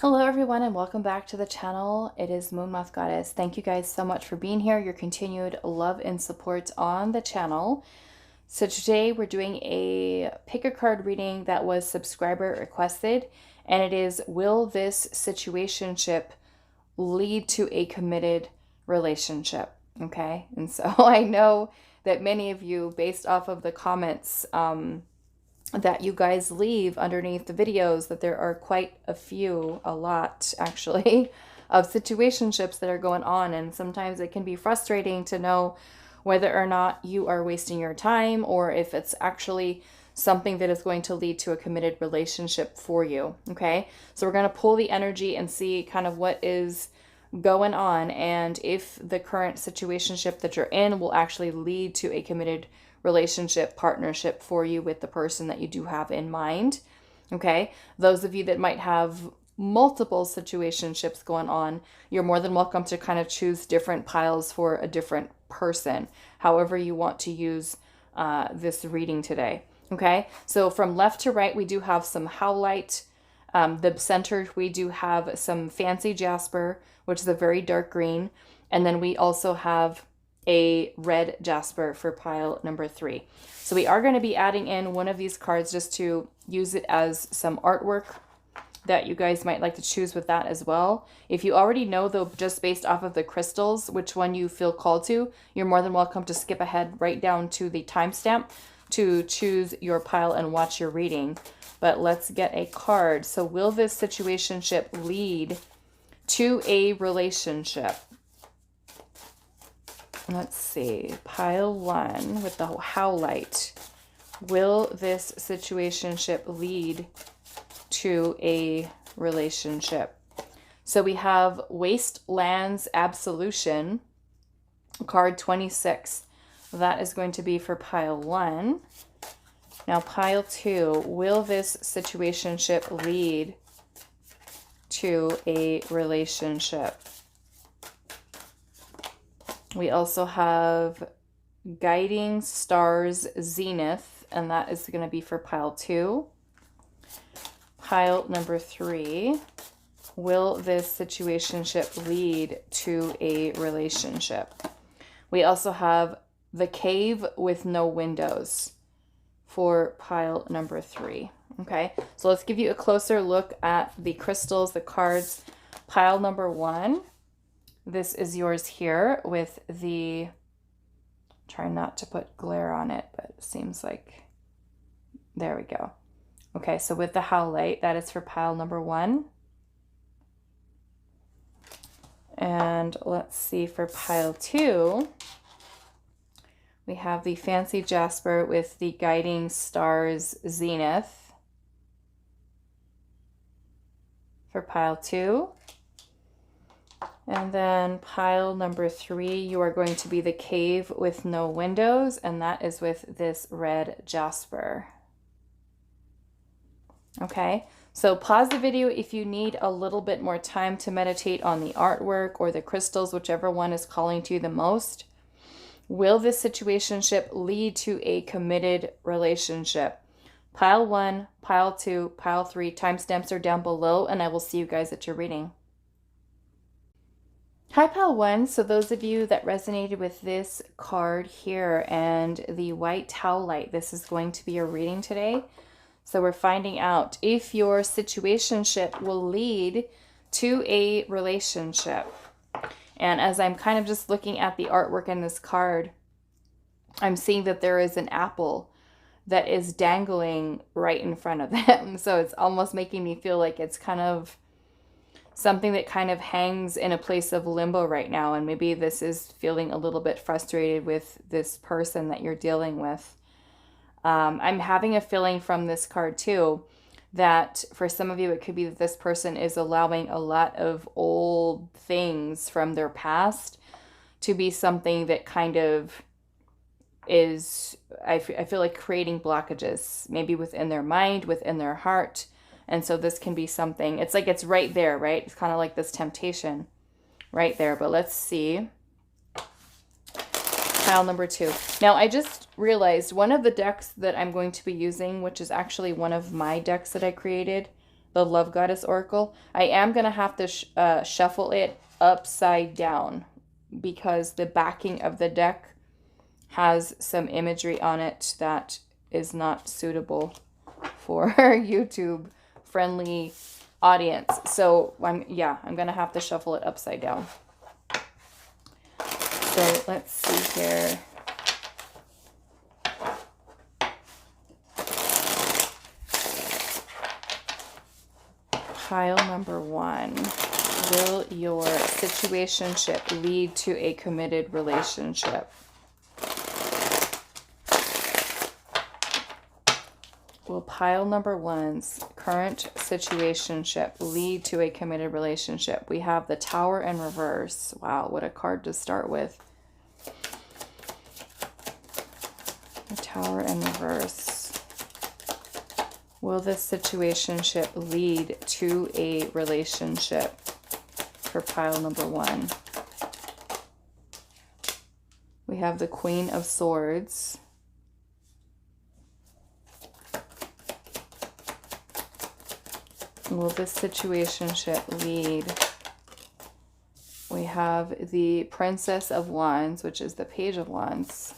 Hello everyone and welcome back to the channel. It is moonmothgoddess. Thank you guys so much for being here, your continued love and support on the channel. So today we're doing a pick a card reading that was subscriber requested, and it is, will this situationship lead to a committed relationship? Okay, and so I know that many of you, based off of the comments that you guys leave underneath the videos, that there are quite a lot actually, of situationships that are going on. And sometimes it can be frustrating to know whether or not you are wasting your time or if it's actually something that is going to lead to a committed relationship for you. Okay, so we're going to pull the energy and see kind of what is going on and if the current situationship that you're in will actually lead to a committed relationship, partnership for you with the person that you do have in mind. Okay, those of you that might have multiple situationships going on, you're more than welcome to kind of choose different piles for a different person, however you want to use this reading today. Okay, so from left to right, we do have some howlite. The center, we do have some fancy jasper, which is a very dark green. And then we also have a red jasper for pile number 3. So we are going to be adding in one of these cards just to use it as some artwork that you guys might like to choose with that as well. If you already know, though, just based off of the crystals, which one you feel called to, you're more than welcome to skip ahead right down to the timestamp to choose your pile and watch your reading. But let's get a card. So will this situationship lead to a relationship? Let's see, pile 1 with the howlite. Will this situationship lead to a relationship? So we have Wasteland's Absolution, card 26. That is going to be for pile 1. Now pile 2, will this situationship lead to a relationship? We also have Guiding Stars Zenith, and that is going to be for pile 2. Pile number 3, will this situationship lead to a relationship? We also have The Cave with No Windows for pile number 3. Okay, so let's give you a closer look at the crystals, the cards. Pile number 1. This is yours here with the, try not to put glare on it, but it seems like, there we go. Okay, so with the howlite, that is for pile number 1. And let's see, for pile 2, we have the fancy jasper with the Guiding Stars Zenith for pile 2. And then pile number 3, you are going to be The Cave with No Windows, and that is with this red jasper. Okay, so pause the video if you need a little bit more time to meditate on the artwork or the crystals, whichever one is calling to you the most. Will this situationship lead to a committed relationship? Pile 1, pile 2, pile 3, timestamps are down below, and I will see you guys at your reading. Hi, pile 1. So those of you that resonated with this card here and the white howlite, this is going to be your reading today. So we're finding out if your situationship will lead to a relationship. And as I'm kind of just looking at the artwork in this card, I'm seeing that there is an apple that is dangling right in front of them. So it's almost making me feel like it's kind of something that kind of hangs in a place of limbo right now. And maybe this is feeling a little bit frustrated with this person that you're dealing with. I'm having a feeling from this card too, that for some of you, it could be that this person is allowing a lot of old things from their past to be something that kind of is, I feel like, creating blockages, maybe within their mind, within their heart. And so this can be something, it's like it's right there, right? It's kind of like this temptation right there. But let's see. Pile number 2. Now, I just realized one of the decks that I'm going to be using, which is actually one of my decks that I created, the Love Goddess Oracle. I am going to have to shuffle it upside down because the backing of the deck has some imagery on it that is not suitable for YouTube friendly audience. So I'm going to have to shuffle it upside down. So let's see here. Pile number 1. Will your situationship lead to a committed relationship? Will pile number 1's current situationship lead to a committed relationship? We have the Tower in reverse. Wow, what a card to start with. The Tower in reverse. Will this situationship lead to a relationship for pile number 1? We have the Queen of Swords. Will this situationship lead? We have the Princess of Wands, which is the Page of Wands.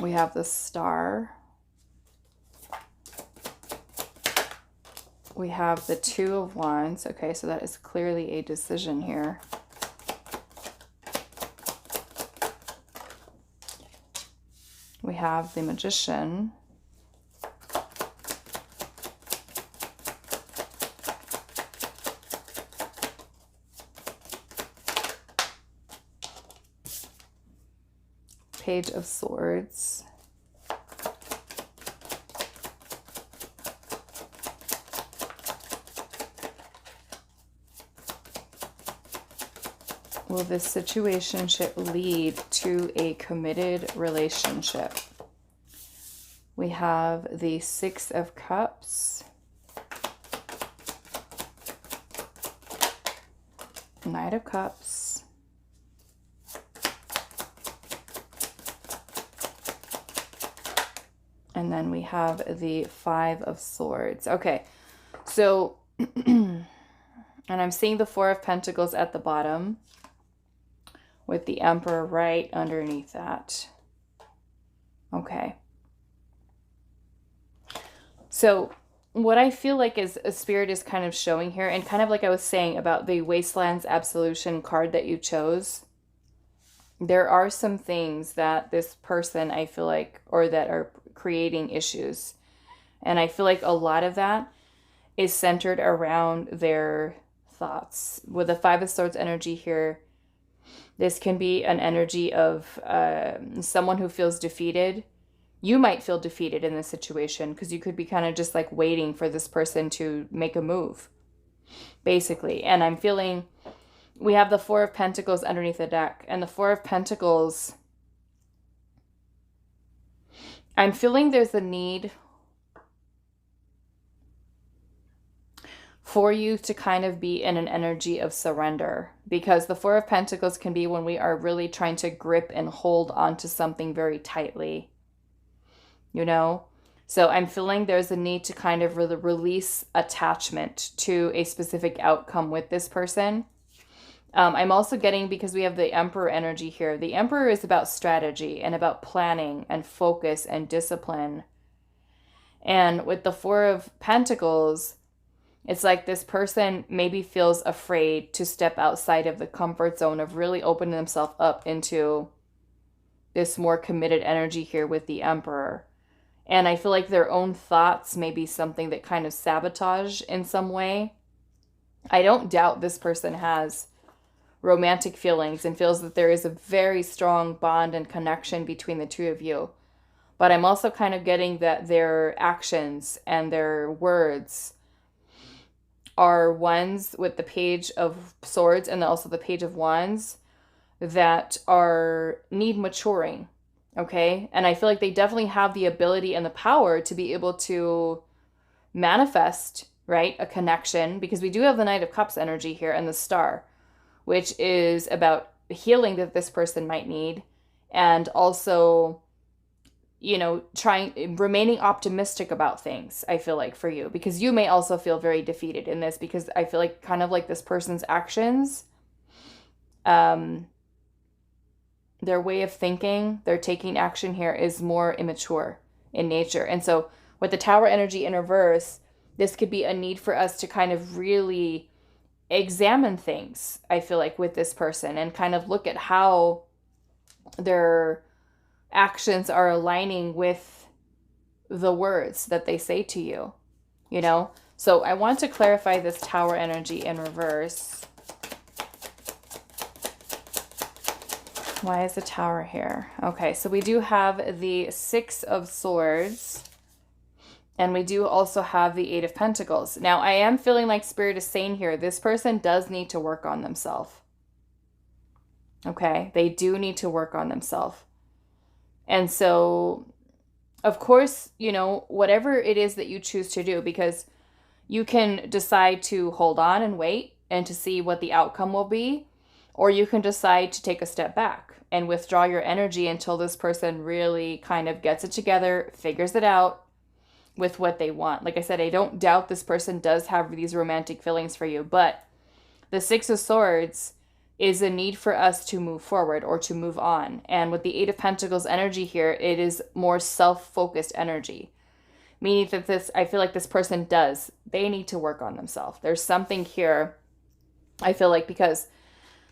We have the Star. We have the Two of Wands. Okay, so that is clearly a decision here. We have the Magician. Page of Swords. Will this situationship lead to a committed relationship? We have the Six of Cups. Knight of Cups. And then we have the Five of Swords. Okay, so, and I'm seeing the Four of Pentacles at the bottom with the Emperor right underneath that. Okay. So what I feel like is a Spirit is kind of showing here, and kind of like I was saying about the Wastelands Absolution card that you chose, there are some things that this person, I feel like, or that are creating issues. And I feel like a lot of that is centered around their thoughts. With the Five of Swords energy here, this can be an energy of someone who feels defeated. You might feel defeated in this situation because you could be kind of just like waiting for this person to make a move, basically. And I'm feeling we have the Four of Pentacles underneath the deck, and the Four of Pentacles, I'm feeling there's a need for you to kind of be in an energy of surrender, because the Four of Pentacles can be when we are really trying to grip and hold onto something very tightly, you know? So I'm feeling there's a need to kind of really release attachment to a specific outcome with this person. I'm also getting, because we have the Emperor energy here, the Emperor is about strategy and about planning and focus and discipline. And with the Four of Pentacles, it's like this person maybe feels afraid to step outside of the comfort zone of really opening themselves up into this more committed energy here with the Emperor. And I feel like their own thoughts may be something that kind of sabotage in some way. I don't doubt this person has romantic feelings and feels that there is a very strong bond and connection between the two of you. But I'm also kind of getting that their actions and their words are ones with the Page of Swords and also the Page of Wands that need maturing, okay? And I feel like they definitely have the ability and the power to be able to manifest, right, a connection, because we do have the Knight of Cups energy here and the Star, which is about healing that this person might need, and also, you know, remaining optimistic about things, I feel like, for you, because you may also feel very defeated in this, because I feel like kind of like this person's actions, their way of thinking, their taking action here is more immature in nature. And so with the Tower energy in reverse, this could be a need for us to kind of really examine things, I feel like, with this person, and kind of look at how their actions are aligning with the words that they say to you, you know? So I want to clarify this Tower energy in reverse. Why is the Tower here? Okay, so we do have the Six of Swords, and we do also have the Eight of Pentacles. Now, I am feeling like Spirit is saying here, this person does need to work on themselves. Okay, they do need to work on themselves. And so, of course, you know, whatever it is that you choose to do, because you can decide to hold on and wait and to see what the outcome will be, or you can decide to take a step back and withdraw your energy until this person really kind of gets it together, figures it out with what they want. Like I said, I don't doubt this person does have these romantic feelings for you, but the Six of Swords is a need for us to move forward or to move on. And with the Eight of Pentacles energy here, it is more self-focused energy. Meaning that this, I feel like this person they need to work on themselves. There's something here, I feel like, because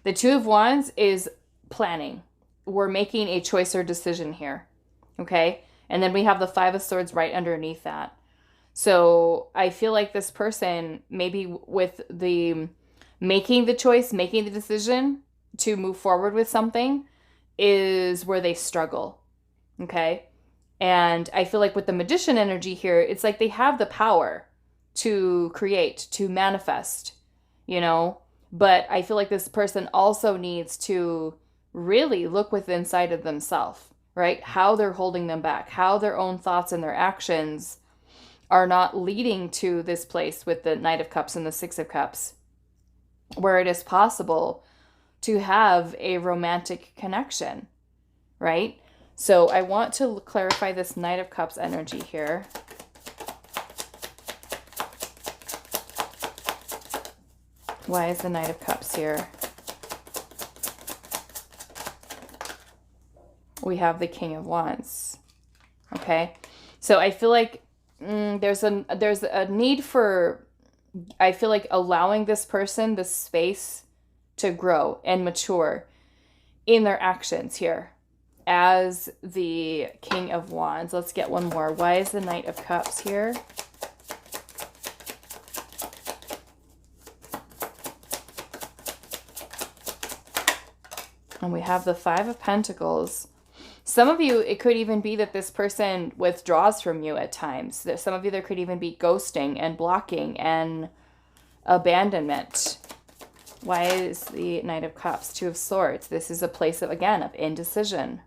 the Two of Wands is planning. We're making a choice or decision here, okay? And then we have the Five of Swords right underneath that. So I feel like this person, maybe with the making the choice, making the decision to move forward with something, is where they struggle, okay? And I feel like with the Magician energy here, it's like they have the power to create, to manifest, you know? But I feel like this person also needs to really look within inside of themselves, right? How they're holding them back, how their own thoughts and their actions are not leading to this place with the Knight of Cups and the Six of Cups, where it is possible to have a romantic connection, right? So I want to clarify this Knight of Cups energy here. Why is the Knight of Cups here? We have the King of Wands. Okay, so I feel like there's a need for, I feel like, allowing this person the space to grow and mature in their actions here as the King of Wands. Let's get one more. Why is the Knight of Cups here? And we have the Five of Pentacles. Some of you, it could even be that this person withdraws from you at times. Some of you, there could even be ghosting and blocking and abandonment. Why is the Knight of Cups? Two of Swords. This is a place of, again, of indecision.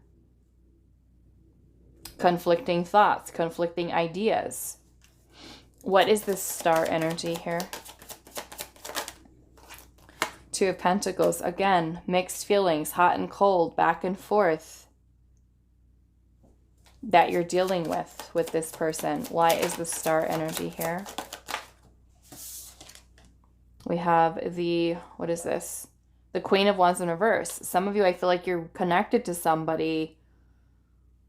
Conflicting thoughts, conflicting ideas. What is this Star energy here? Two of Pentacles. Again, mixed feelings, hot and cold, back and forth, that you're dealing with this person. Why is the Star energy here? We have the, what is this? The Queen of Wands in reverse. Some of you, I feel like you're connected to somebody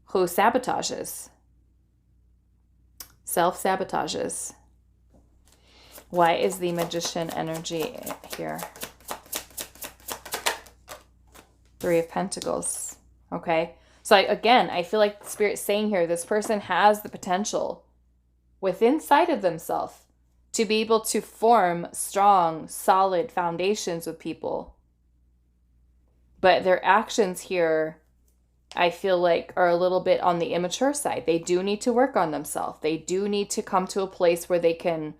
who sabotages. Self-sabotages. Why is the Magician energy here? Three of Pentacles. Okay. So again, I feel like the Spirit's saying here, this person has the potential within inside of themselves to be able to form strong, solid foundations with people. But their actions here, I feel like, are a little bit on the immature side. They do need to work on themselves. They do need to come to a place where they can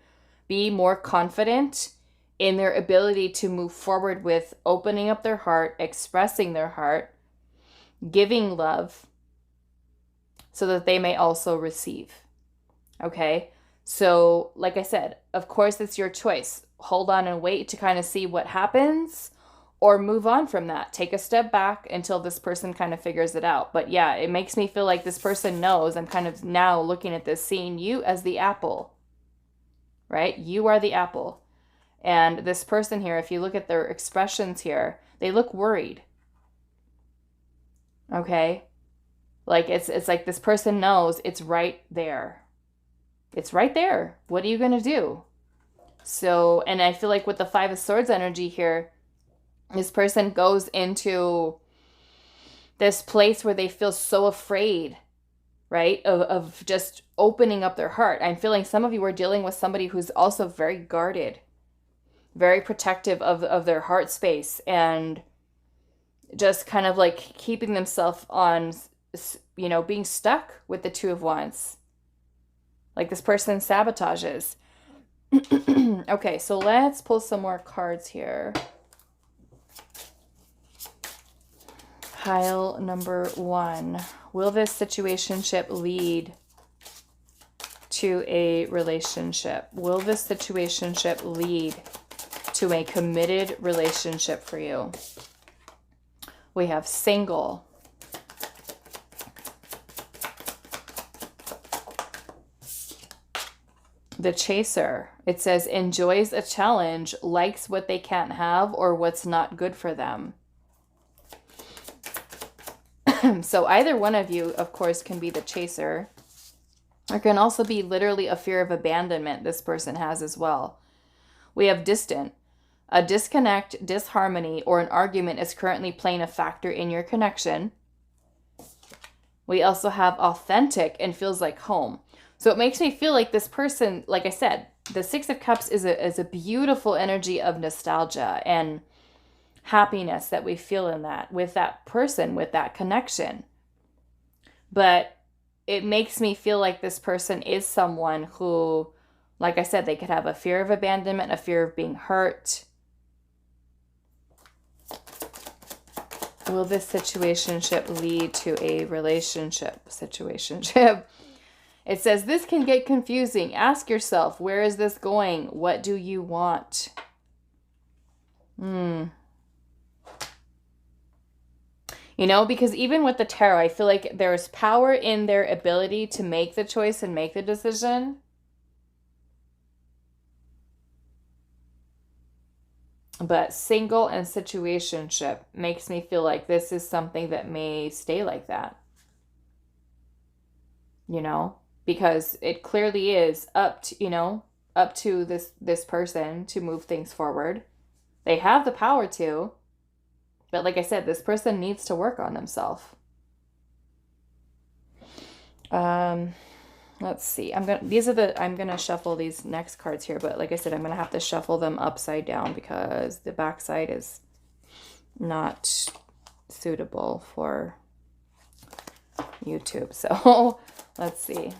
be more confident in their ability to move forward with opening up their heart, expressing their heart, giving love, so that they may also receive. Okay? So, like I said, of course, it's your choice. Hold on and wait to kind of see what happens, or move on from that. Take a step back until this person kind of figures it out. But yeah, it makes me feel like this person knows. I'm kind of now looking at this, seeing you as the apple, right? You are the apple. And this person here, if you look at their expressions here, they look worried. Okay? Like it's like this person knows it's right there. It's right there. What are you going to do? So, and I feel like with the Five of Swords energy here, this person goes into this place where they feel so afraid, right? Of just opening up their heart. I'm feeling some of you are dealing with somebody who's also very guarded, very protective of their heart space, and just kind of like keeping themselves on, you know, being stuck with the Two of Wands. Like this person sabotages. Okay, so let's pull some more cards here. Pile number 1. Will this situationship lead to a relationship? Will this situationship lead to a committed relationship for you? We have single. The chaser. It says enjoys a challenge, likes what they can't have or what's not good for them. So either one of you, of course, can be the chaser. There can also be literally a fear of abandonment this person has as well. We have distant. A disconnect, disharmony, or an argument is currently playing a factor in your connection. We also have authentic and feels like home. So it makes me feel like this person, like I said, the Six of Cups is a beautiful energy of nostalgia and happiness that we feel in that, with that person, with that connection. But it makes me feel like this person is someone who, like I said, they could have a fear of abandonment, a fear of being hurt. Will this situationship lead to a relationship? Situationship. It says this can get confusing. Ask yourself, where is this going? What do you want? You know, because even with the tarot, I feel like there's power in their ability to make the choice and make the decision. But single and situationship makes me feel like this is something that may stay like that. You know, because it clearly is up to, you know, up to this person to move things forward. They have the power to. But like I said, this person needs to work on themselves. Let's see. I'm gonna shuffle these next cards here, but like I said, I'm gonna have to shuffle them upside down because the back side is not suitable for YouTube. So let's see.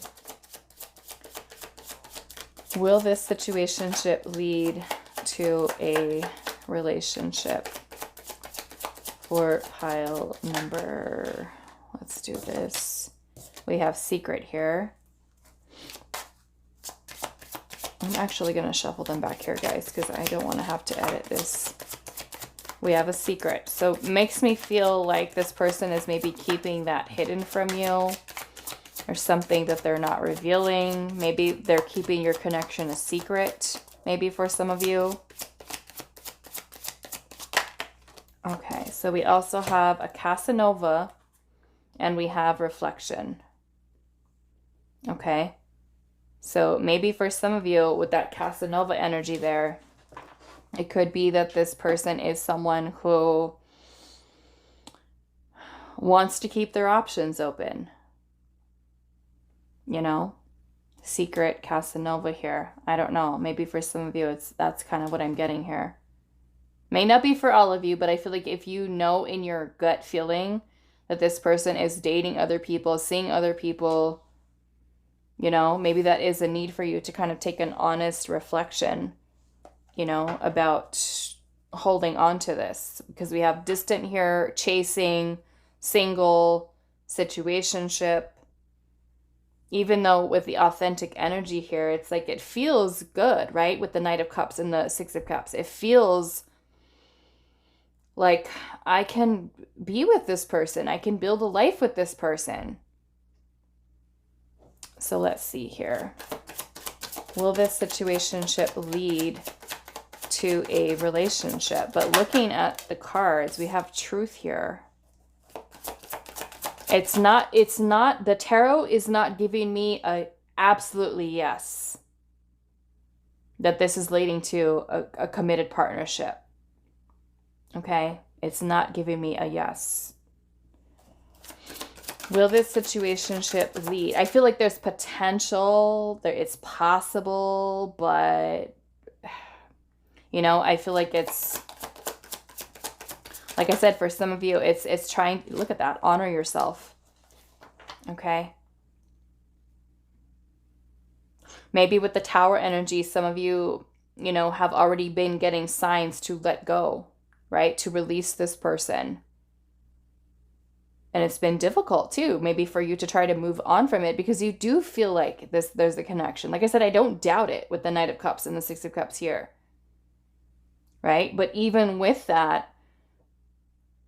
Will this situationship lead to a relationship? For pile number, let's do this. We have secret here. I'm actually going to shuffle them back here, guys, because I don't want to have to edit this. We have a secret. So it makes me feel like this person is maybe keeping that hidden from you, or something that they're not revealing. Maybe they're keeping your connection a secret, maybe for some of you. Okay, so we also have a Casanova and we have reflection. Okay, so maybe for some of you with that Casanova energy there, it could be that this person is someone who wants to keep their options open. You know, secret Casanova here. I don't know. Maybe for some of you, that's kind of what I'm getting here. May not be for all of you, but I feel like if you know in your gut feeling that this person is dating other people, seeing other people, you know, maybe that is a need for you to kind of take an honest reflection, you know, about holding on to this. Because we have distant here, chasing, single, situationship. Even though with the authentic energy here, it's like it feels good, right? With the Knight of Cups and the Six of Cups. It feels Like, I can be with this person. I can build a life with this person. So let's see here. Will this situationship lead to a relationship? But looking at the cards, we have truth here. It's not, the tarot is not giving me a absolutely yes that this is leading to a committed partnership. Okay? It's not giving me a yes. Will this situationship lead? I feel like there's potential. It's possible, but, you know, I feel like it's, like I said, for some of you, it's trying, look at that, honor yourself. Okay? Maybe with the Tower energy, some of you, you know, have already been getting signs to let go, right? To release this person. And it's been difficult too, maybe for you to try to move on from it, because you do feel like there's a connection. Like I said, I don't doubt it with the Knight of Cups and the Six of Cups here, right? But even with that,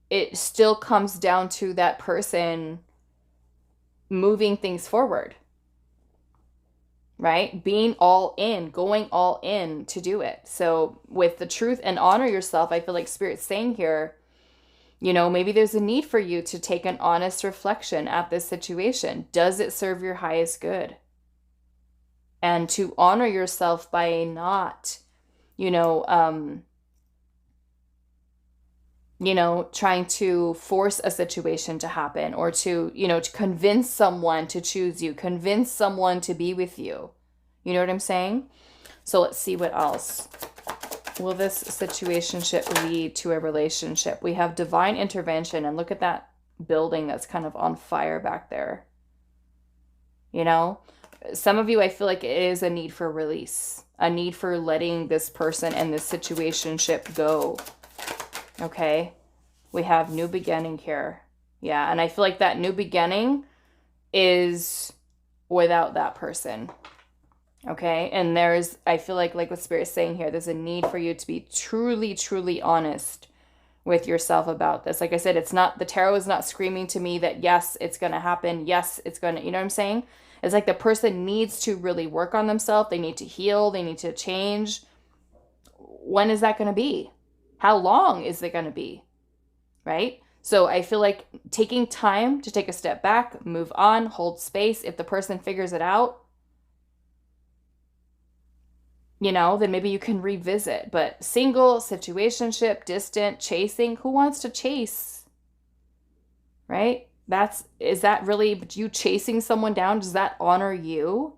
it still comes down to that person moving things forward, right? Being all in, going all in to do it. So with the truth and honor yourself, I feel like Spirit's saying here, you know, maybe there's a need for you to take an honest reflection at this situation. Does it serve your highest good? And to honor yourself by not, trying to force a situation to happen, or to convince someone to choose you, convince someone to be with you. You know what I'm saying? So let's see what else. Will this situationship lead to a relationship? We have divine intervention, and look at that building that's kind of on fire back there. You know, some of you, I feel like it is a need for release, a need for letting this person and this situationship go. Okay, we have new beginning here. Yeah, and I feel like that new beginning is without that person. Okay, and I feel like what Spirit's saying here, there's a need for you to be truly, truly honest with yourself about this. Like I said, the tarot is not screaming to me that yes, it's going to happen. Yes, it's going to, you know what I'm saying? It's like the person needs to really work on themselves. They need to heal. They need to change. When is that going to be? How long is it going to be? Right? So I feel like taking time to take a step back, move on, hold space. If the person figures it out, then maybe you can revisit. But single, situationship, distant, chasing, who wants to chase? Right? Is that really you chasing someone down? Does that honor you?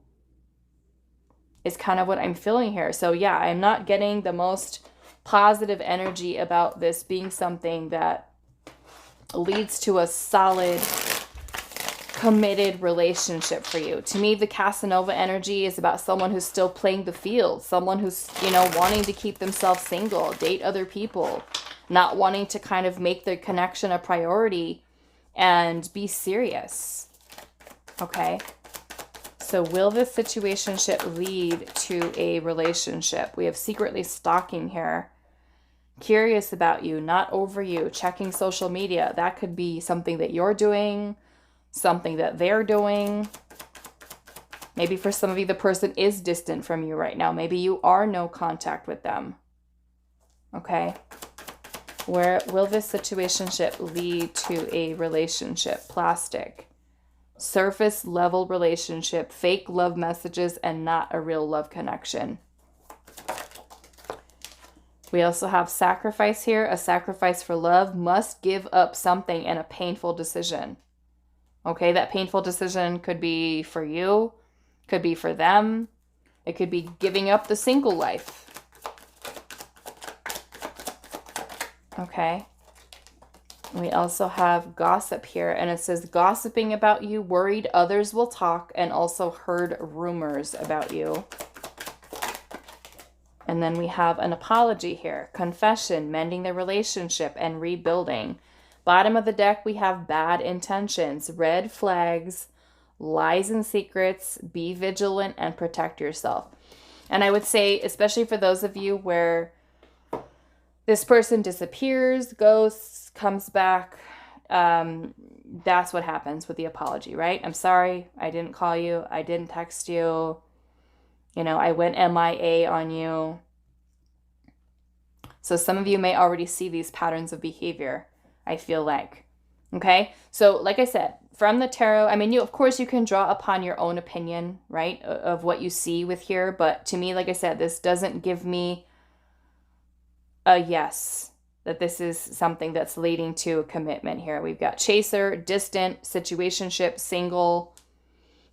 Is kind of what I'm feeling here. So yeah, I'm not getting the most positive energy about this being something that leads to a solid, committed relationship for you. To me, the Casanova energy is about someone who's still playing the field, someone who's, wanting to keep themselves single, date other people, not wanting to kind of make the connection a priority and be serious. Okay? So will this situationship lead to a relationship? We have secretly stalking here. Curious about you, not over you, checking social media. That could be something that you're doing, something that they're doing. Maybe for some of you, the person is distant from you right now. Maybe you are no contact with them. Okay? Where will this situationship lead to a relationship? Plastic. Surface level relationship, fake love messages, and not a real love connection. We also have sacrifice here. A sacrifice for love must give up something in a painful decision. Okay, that painful decision could be for you, could be for them. It could be giving up the single life. Okay. We also have gossip here, and it says gossiping about you, worried others will talk, and also heard rumors about you. And then we have an apology here, confession, mending the relationship, and rebuilding. Bottom of the deck, we have bad intentions, red flags, lies and secrets, be vigilant, and protect yourself. And I would say, especially for those of you where This person disappears, ghosts, comes back. That's what happens with the apology, right? I'm sorry, I didn't call you, I didn't text you, you know, I went MIA on you. So some of you may already see these patterns of behavior, I feel like. Okay, so like I said, from the tarot, I mean, of course you can draw upon your own opinion, right, of what you see with here. But to me, like I said, this doesn't give me a yes, that this is something that's leading to a commitment here. We've got chaser, distant, situationship, single,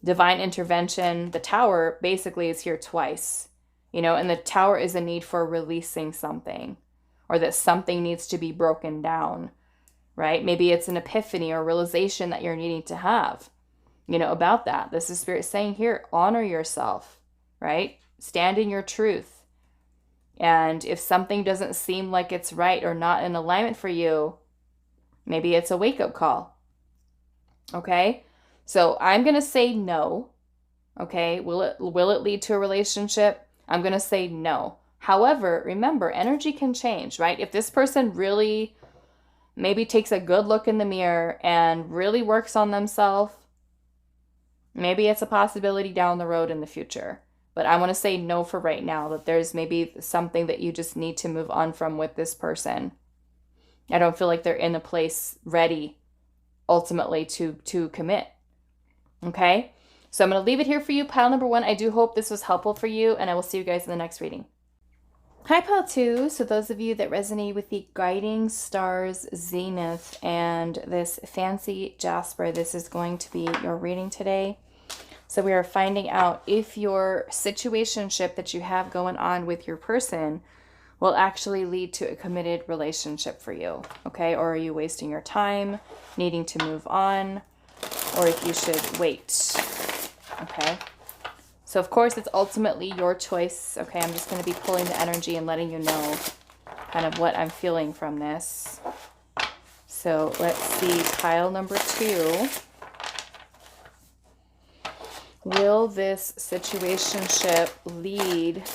divine intervention. The tower basically is here twice, you know, and the tower is a need for releasing something, or that something needs to be broken down, right? Maybe it's an epiphany or realization that you're needing to have, you know, about that. This is Spirit saying here, honor yourself, right? Stand in your truth. And if something doesn't seem like it's right or not in alignment for you, maybe it's a wake-up call. Okay? So I'm going to say no. Okay? Will it lead to a relationship? I'm going to say no. However, remember, energy can change, right? If this person really maybe takes a good look in the mirror and really works on themselves, maybe it's a possibility down the road in the future. But I want to say no for right now, that there's maybe something that you just need to move on from with this person. I don't feel like they're in a place ready ultimately to commit. Okay? So I'm going to leave it here for you, pile number 1. I do hope this was helpful for you, and I will see you guys in the next reading. Hi, pile 2. So those of you that resonate with the guiding stars zenith and this fancy jasper, this is going to be your reading today. So we are finding out if your situationship that you have going on with your person will actually lead to a committed relationship for you, okay? Or are you wasting your time, needing to move on, or if you should wait, okay? So of course it's ultimately your choice, okay? I'm just going to be pulling the energy and letting you know kind of what I'm feeling from this. So let's see, pile number 2. Will this situationship lead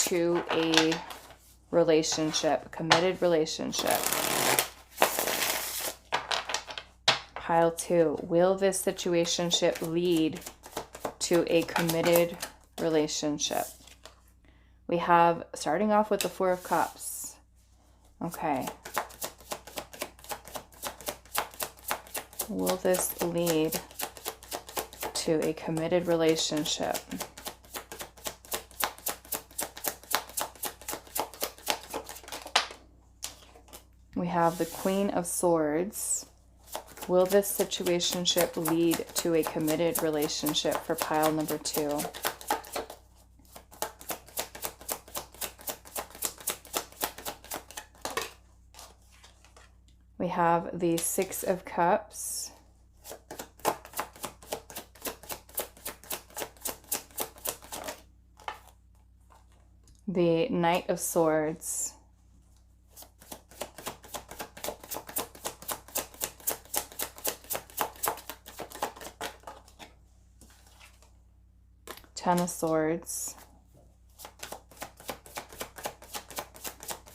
to a relationship, committed relationship? Pile 2. Will this situationship lead to a committed relationship? We have, starting off with the 4 of Cups. Okay. Will this lead to a committed relationship? We have the Queen of Swords. Will this situationship lead to a committed relationship for pile number 2? We have the 6 of Cups. The Knight of Swords. Ten of Swords.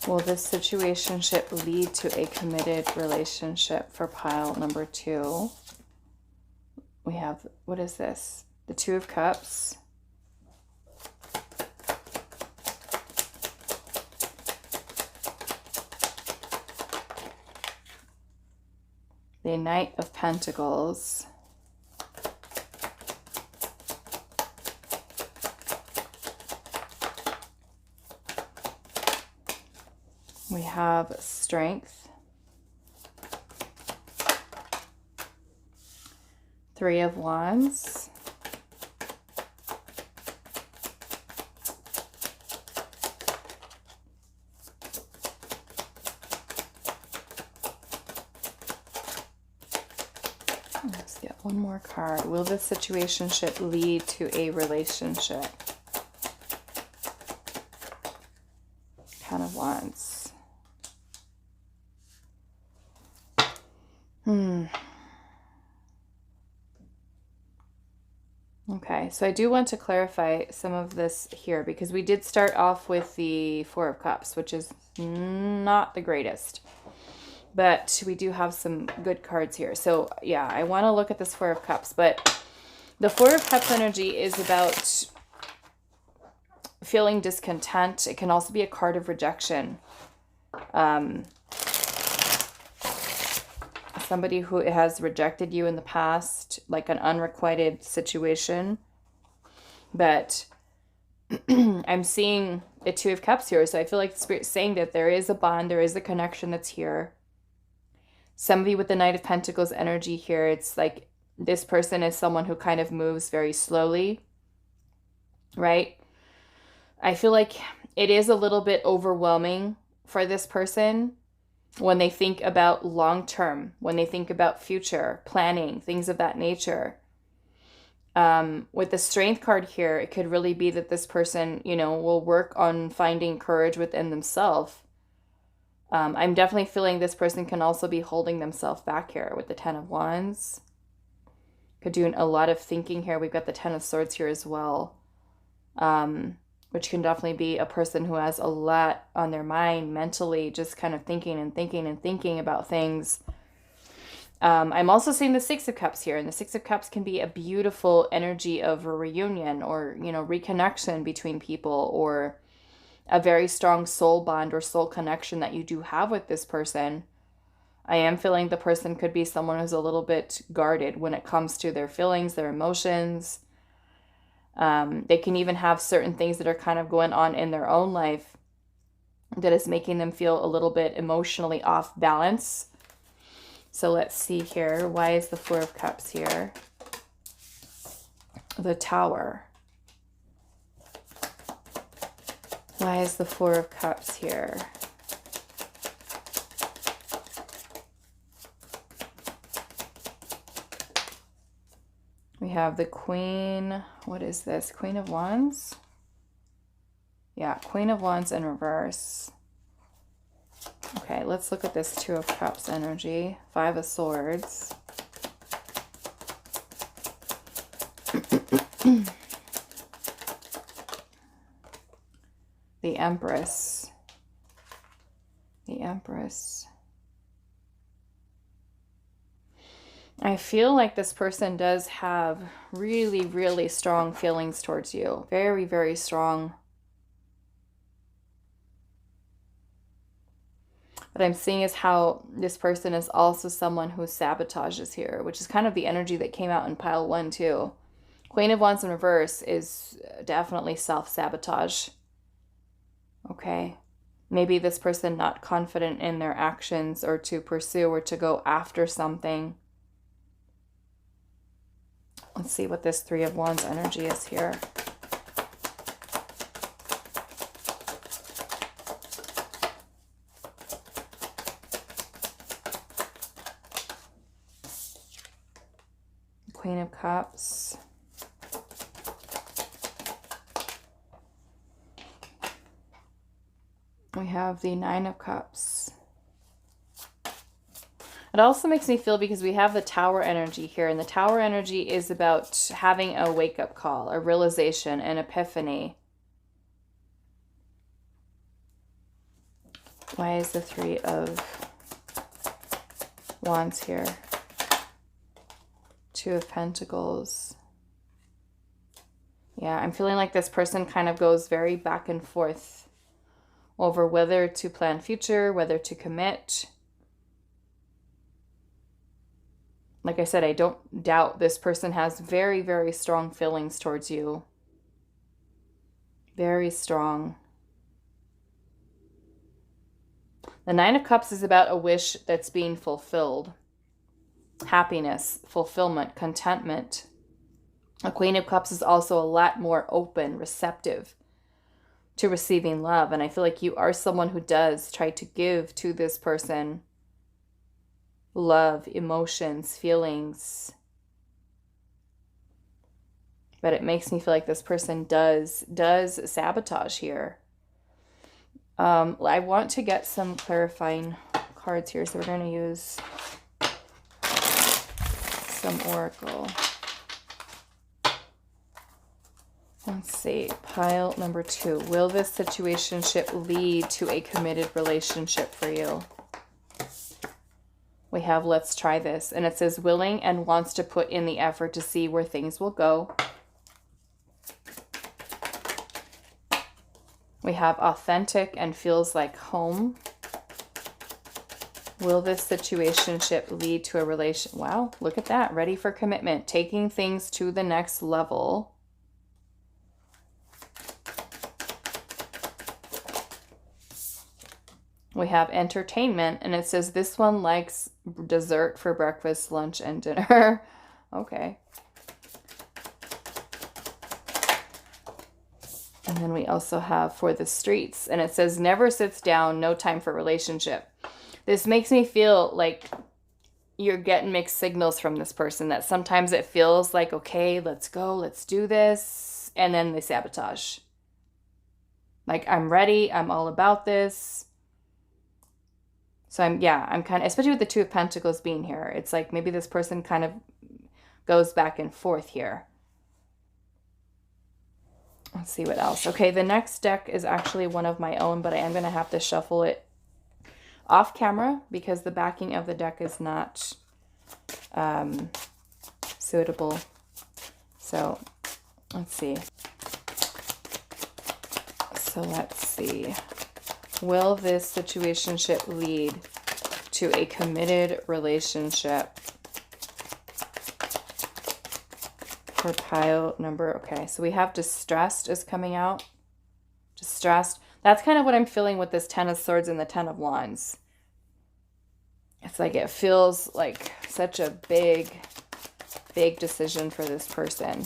Will this situationship lead to a committed relationship for pile number 2? We have, what is this? The 2 of Cups. The Knight of Pentacles. We have Strength. 3 of Wands. Let's get one more card. Will this situationship lead to a relationship? Ten of Wands. Okay, Okay, so I do want to clarify some of this here because we did start off with the Four of Cups, which is not the greatest. But we do have some good cards here. So yeah, I want to look at this Four of Cups. But the Four of Cups energy is about feeling discontent. It can also be a card of rejection. Somebody who has rejected you in the past, like an unrequited situation. But I'm seeing the Two of Cups here. So I feel like the Spirit's saying that there is a bond, there is a connection that's here. Somebody with the Knight of Pentacles energy here, it's like this person is someone who kind of moves very slowly, right? I feel like it is a little bit overwhelming for this person when they think about long term, when they think about future planning, things of that nature. With the Strength card here, it could really be that this person, you know, will work on finding courage within themselves. I'm definitely feeling this person can also be holding themselves back here with the Ten of Wands. Could do a lot of thinking here. We've got the Ten of Swords here as well. Which can definitely be a person who has a lot on their mind mentally, just kind of thinking and thinking and thinking about things. I'm also seeing the Six of Cups here, and the Six of Cups can be a beautiful energy of a reunion or, you know, reconnection between people, or a very strong soul bond or soul connection that you do have with this person. I am feeling the person could be someone who's a little bit guarded when it comes to their feelings, their emotions. They can even have certain things that are kind of going on in their own life that is making them feel a little bit emotionally off balance. So let's see here. Why is the Four of Cups here? The Tower. Why is the Four of Cups here? We have the Queen. What is this? Queen of Wands? Yeah, Queen of Wands in reverse. Okay, let's look at this Two of Cups energy. Five of Swords. The Empress. The Empress. I feel like this person does have really, really strong feelings towards you. Very, very strong. What I'm seeing is how this person is also someone who sabotages here, which is kind of the energy that came out in pile one too. Queen of Wands in reverse is definitely self-sabotage. Okay. Maybe this person not confident in their actions or to pursue or to go after something. Let's see what this Three of Wands energy is here. Queen of Cups. We have the Nine of Cups. It also makes me feel, because we have the Tower energy here, and the Tower energy is about having a wake-up call, a realization, an epiphany. Why is the Three of Wands here? Two of Pentacles. Yeah, I'm feeling like this person kind of goes very back and forth over whether to plan future, whether to commit. Like I said, I don't doubt this person has very, very strong feelings towards you. Very strong. The Nine of Cups is about a wish that's being fulfilled. Happiness, fulfillment, contentment. A Queen of Cups is also a lot more open, receptive to receiving love. And I feel like you are someone who does try to give to this person love, emotions, feelings. But it makes me feel like this person does sabotage here. I want to get some clarifying cards here, so we're going to use some Oracle. Let's see, pile number 2. Will this situationship lead to a committed relationship for you? We have let's try this. And it says willing and wants to put in the effort to see where things will go. We have authentic and feels like home. Will this situationship lead to a relation? Wow, look at that. Ready for commitment. Taking things to the next level. We have entertainment, and it says this one likes dessert for breakfast, lunch, and dinner. Okay. And then we also have for the streets, and it says never sits down, no time for relationship. This makes me feel like you're getting mixed signals from this person, that sometimes it feels like, okay, let's go, let's do this. And then they sabotage. Like, I'm ready. I'm all about this. So I'm kind of, especially with the Two of Pentacles being here, it's like maybe this person kind of goes back and forth here. Let's see what else. Okay, the next deck is actually one of my own, but I am going to have to shuffle it off camera because the backing of the deck is not suitable. So let's see. Will this situationship lead to a committed relationship? For pile number, okay, so we have distressed is coming out. Distressed. That's kind of what I'm feeling with this Ten of Swords and the Ten of Wands. It's like it feels like such a big decision for this person.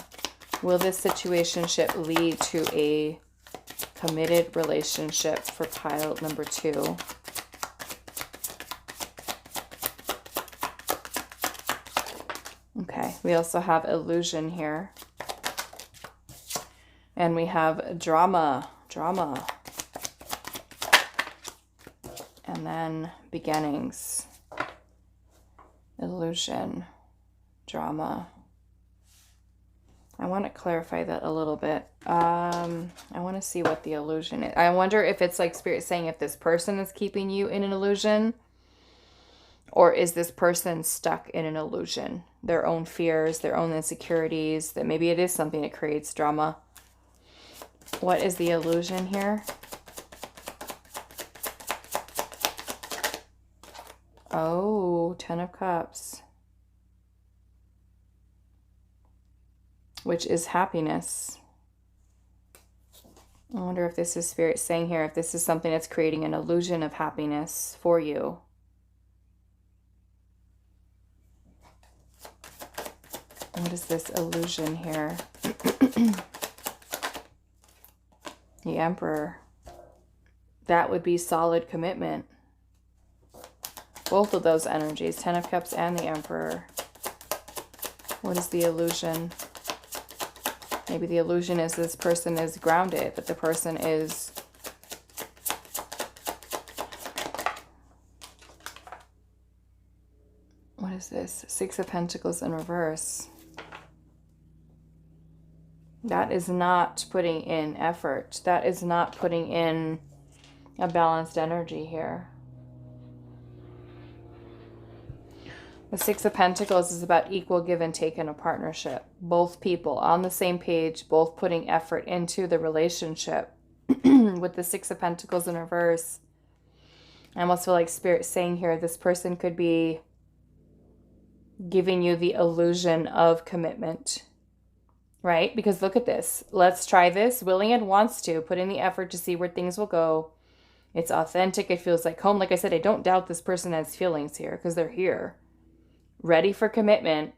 Will this situationship lead to a committed relationship for pile number 2? Okay, we also have illusion here. And we have drama. And then beginnings. Illusion. Drama. I want to clarify that a little bit. I want to see what the illusion is. I wonder if it's like Spirit saying if this person is keeping you in an illusion, or is this person stuck in an illusion? Their own fears, their own insecurities, that maybe it is something that creates drama. What is the illusion here? Oh, Ten of Cups. Which is happiness. I wonder if this is Spirit saying here, if this is something that's creating an illusion of happiness for you. What is this illusion here? The Emperor. That would be solid commitment. Both of those energies, Ten of Cups and the Emperor. What is the illusion? Maybe the illusion is this person is grounded, but the person is what is this? Six of Pentacles in reverse. That is not putting in effort. That is not putting in a balanced energy here. The Six of Pentacles is about equal give and take in a partnership. Both people on the same page, both putting effort into the relationship. With the Six of Pentacles in reverse, I almost feel like Spirit saying here, this person could be giving you the illusion of commitment. Right? Because look at this. Let's try this. Willing and wants to put in the effort to see where things will go. It's authentic. It feels like home. Like I said, I don't doubt this person has feelings here because they're here. Ready for commitment.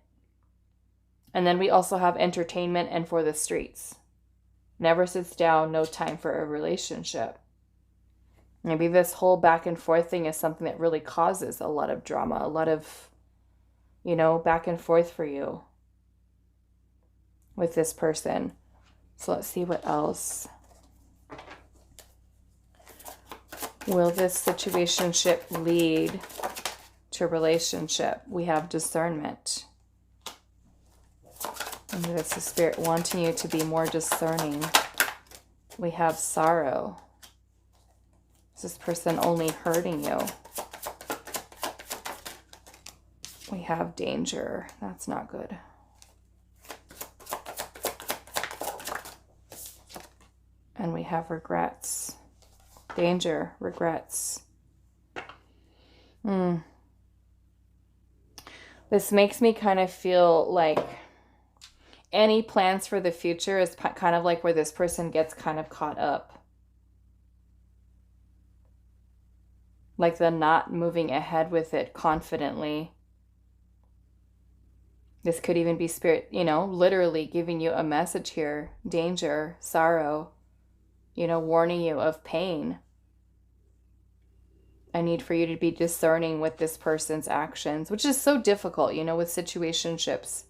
And then we also have entertainment and for the streets. Never sits down. No time for a relationship. Maybe this whole back and forth thing is something that really causes a lot of drama. A lot of, you know, back and forth for you with this person. So let's see what else. Will this situationship lead to relationship? We have discernment. And this is Spirit wanting you to be more discerning. We have sorrow. Is this person only hurting you? We have danger. That's not good. And we have regrets. Danger, regrets. This makes me kind of feel like any plans for the future is kind of like where this person gets kind of caught up. Like the not moving ahead with it confidently. This could even be Spirit, you know, literally giving you a message here. Danger, sorrow, you know, warning you of pain. I need for you to be discerning with this person's actions, which is so difficult, you know, with situationships.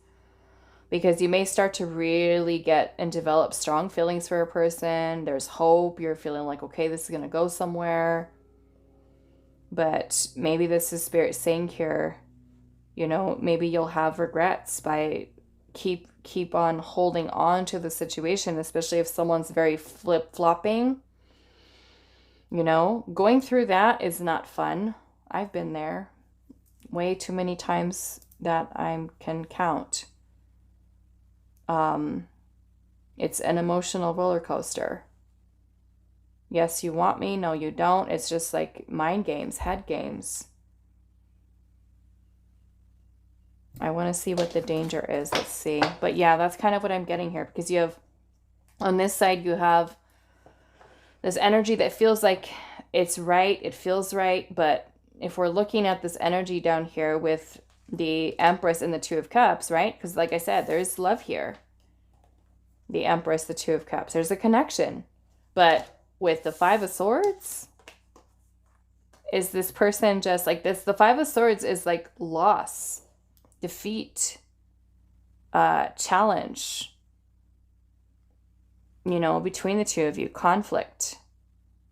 Because you may start to really get and develop strong feelings for a person. There's hope. You're feeling like, okay, this is going to go somewhere. But maybe this is Spirit saying here, you know, maybe you'll have regrets by keep on holding on to the situation, especially if someone's very flip-flopping. You know, going through that is not fun. I've been there way too many times that I can count. It's an emotional roller coaster. Yes, you want me. No, you don't. It's just like mind games, head games. I want to see what the danger is. Let's see. But yeah, that's kind of what I'm getting here, because you have, on this side, you have this energy that feels like it's right. It feels right. But if we're looking at this energy down here with the Empress and the Two of Cups, right? Because like I said, there's love here. The Empress, the Two of Cups. There's a connection. But with the Five of Swords, is this person just like this? The Five of Swords is like loss, defeat, challenge, you know, between the two of you, conflict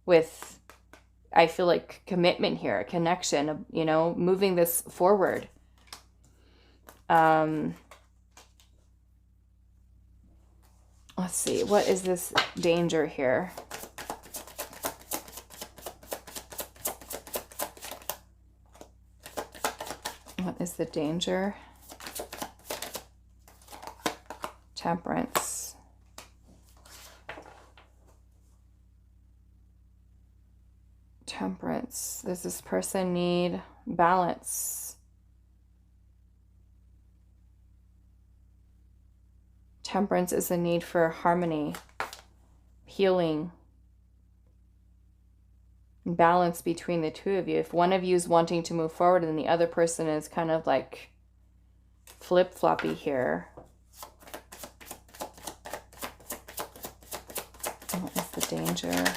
with, I feel like, commitment here, a connection, you know, moving this forward. Let's see, what is this danger here? What is the danger? Temperance. Temperance. Does this person need balance? Temperance is a need for harmony, healing, balance between the two of you. If one of you is wanting to move forward and the other person is kind of like flip-floppy here. What is the danger?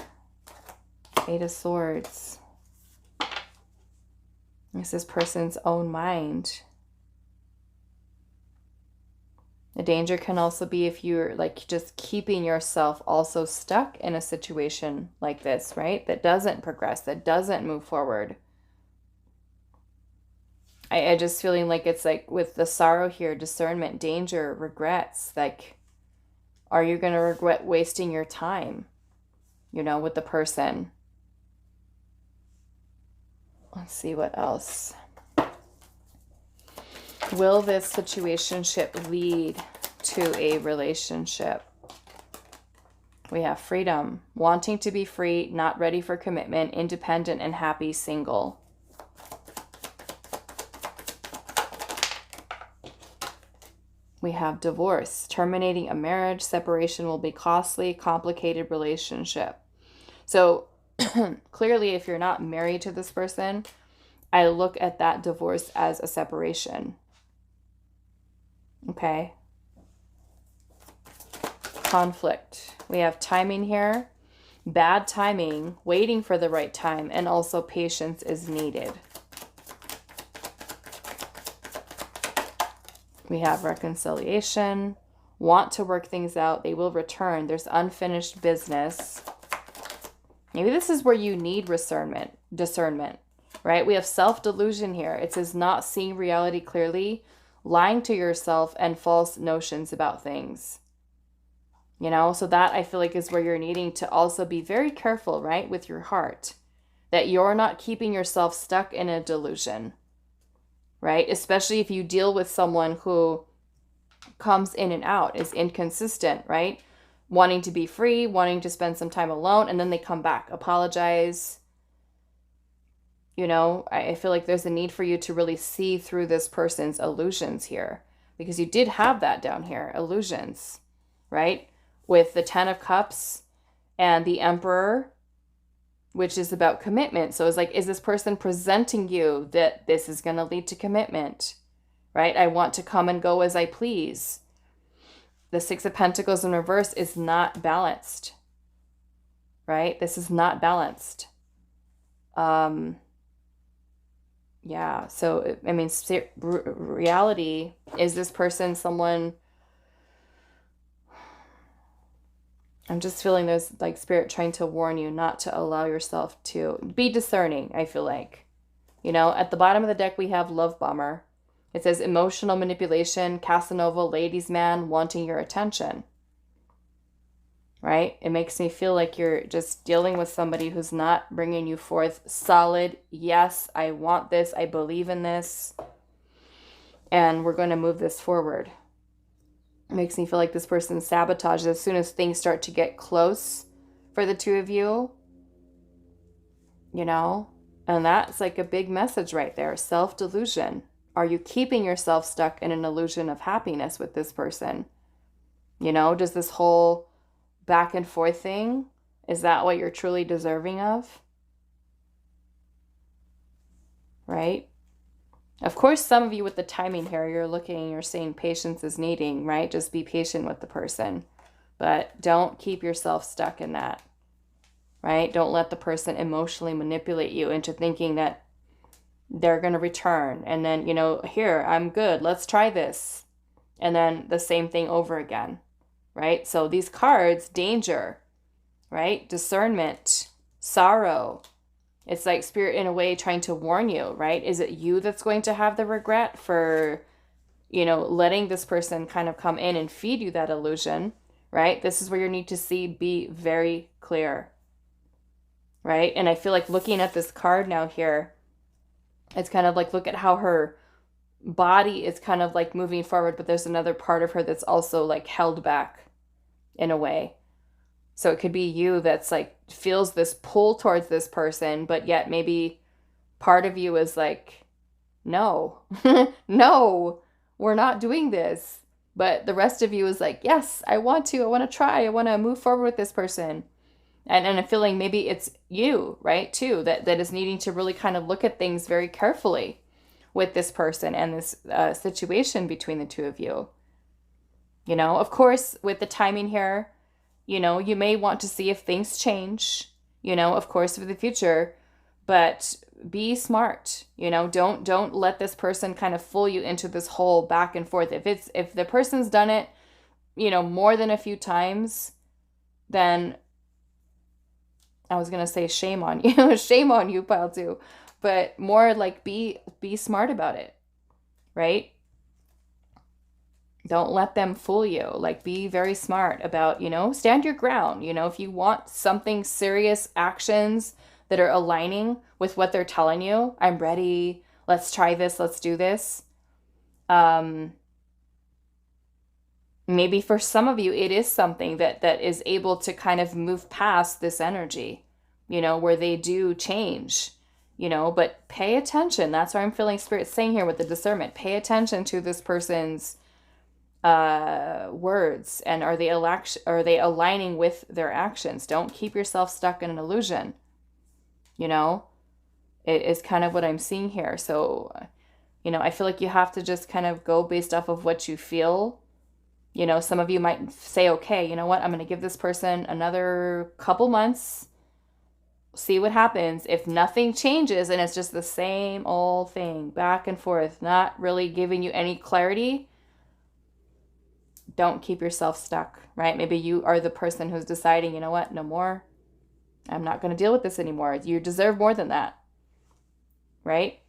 Eight of Swords. This is person's own mind. The danger can also be if you're like just keeping yourself also stuck in a situation like this, right? That doesn't progress, that doesn't move forward. I just feeling like it's like with the sorrow here, discernment, danger, regrets. Like, are you going to regret wasting your time, you know, with the person? Let's see what else. Will this situationship lead to a relationship? We have freedom, wanting to be free, not ready for commitment, independent and happy, single. We have divorce, terminating a marriage, separation will be costly, complicated relationship. So clearly, if you're not married to this person, I look at that divorce as a separation. Okay. Conflict. We have timing here. Bad timing, waiting for the right time, and also patience is needed. We have reconciliation. Want to work things out. They will return. There's unfinished business. Maybe this is where you need discernment, right? We have self-delusion here. It says not seeing reality clearly, lying to yourself and false notions about things. You know, so that I feel like is where you're needing to also be very careful, right, with your heart, that you're not keeping yourself stuck in a delusion, right? Especially if you deal with someone who comes in and out, is inconsistent, right? Wanting to be free, wanting to spend some time alone, and then they come back, apologize. You know, I feel like there's a need for you to really see through this person's illusions here, because you did have that down here, illusions, right? With the 10 of Cups and the Emperor, which is about commitment. So it's like, is this person presenting you that this is going to lead to commitment, right? I want to come and go as I please. The Six of Pentacles in reverse is not balanced, right? This is not balanced. Yeah, so, I mean, reality, is this person someone... I'm just feeling there's like Spirit trying to warn you not to allow yourself to be discerning, I feel like. You know, at the bottom of the deck, we have Love Bomber. It says emotional manipulation, Casanova, ladies man, wanting your attention. Right? It makes me feel like you're just dealing with somebody who's not bringing you forth solid, yes, I want this, I believe in this, and we're going to move this forward. It makes me feel like this person sabotages as soon as things start to get close for the two of you. You know? And that's like a big message right there. Self-delusion. Are you keeping yourself stuck in an illusion of happiness with this person? You know, does this whole back and forth thing, is that what you're truly deserving of? Right? Of course, some of you with the timing here, you're looking and you're saying patience is needing, right? Just be patient with the person. But don't keep yourself stuck in that, right? Don't let the person emotionally manipulate you into thinking that they're going to return. And then, you know, here, I'm good. Let's try this. And then the same thing over again, right? So these cards, danger, right? Discernment, sorrow. It's like Spirit in a way trying to warn you, right? Is it you that's going to have the regret for, you know, letting this person kind of come in and feed you that illusion, right? This is where you need to see, be very clear, right? And I feel like looking at this card now here, it's kind of like, look at how her body is kind of like moving forward, but there's another part of her that's also like held back in a way. So it could be you that's like feels this pull towards this person, but yet maybe part of you is like, no, no, we're not doing this. But the rest of you is like, yes, I want to try, I want to move forward with this person. And I'm feeling maybe it's you, right, too, that is needing to really kind of look at things very carefully with this person and this situation between the two of you. You know, of course, with the timing here, you know, you may want to see if things change, you know, of course, for the future, but be smart, you know, don't let this person kind of fool you into this whole back and forth. If the person's done it, you know, more than a few times, then I was going to say shame on you, shame on you, pile two, but more like be smart about it, right? Don't let them fool you. Like, be very smart about, you know, stand your ground. You know, if you want something serious actions that are aligning with what they're telling you, I'm ready. Let's try this. Let's do this. Maybe for some of you, it is something that is able to kind of move past this energy, you know, where they do change, you know, but pay attention. That's what I'm feeling Spirit saying here with the discernment. Pay attention to this person's words, and are they aligning with their actions? Don't keep yourself stuck in an illusion. You know, it is kind of what I'm seeing here. So, you know, I feel like you have to just kind of go based off of what you feel. You know, some of you might say, okay, you know what, I'm going to give this person another couple months, see what happens. If nothing changes and it's just the same old thing back and forth, not really giving you any clarity, don't keep yourself stuck, right? Maybe you are the person who's deciding, you know what, no more. I'm not going to deal with this anymore. You deserve more than that, right?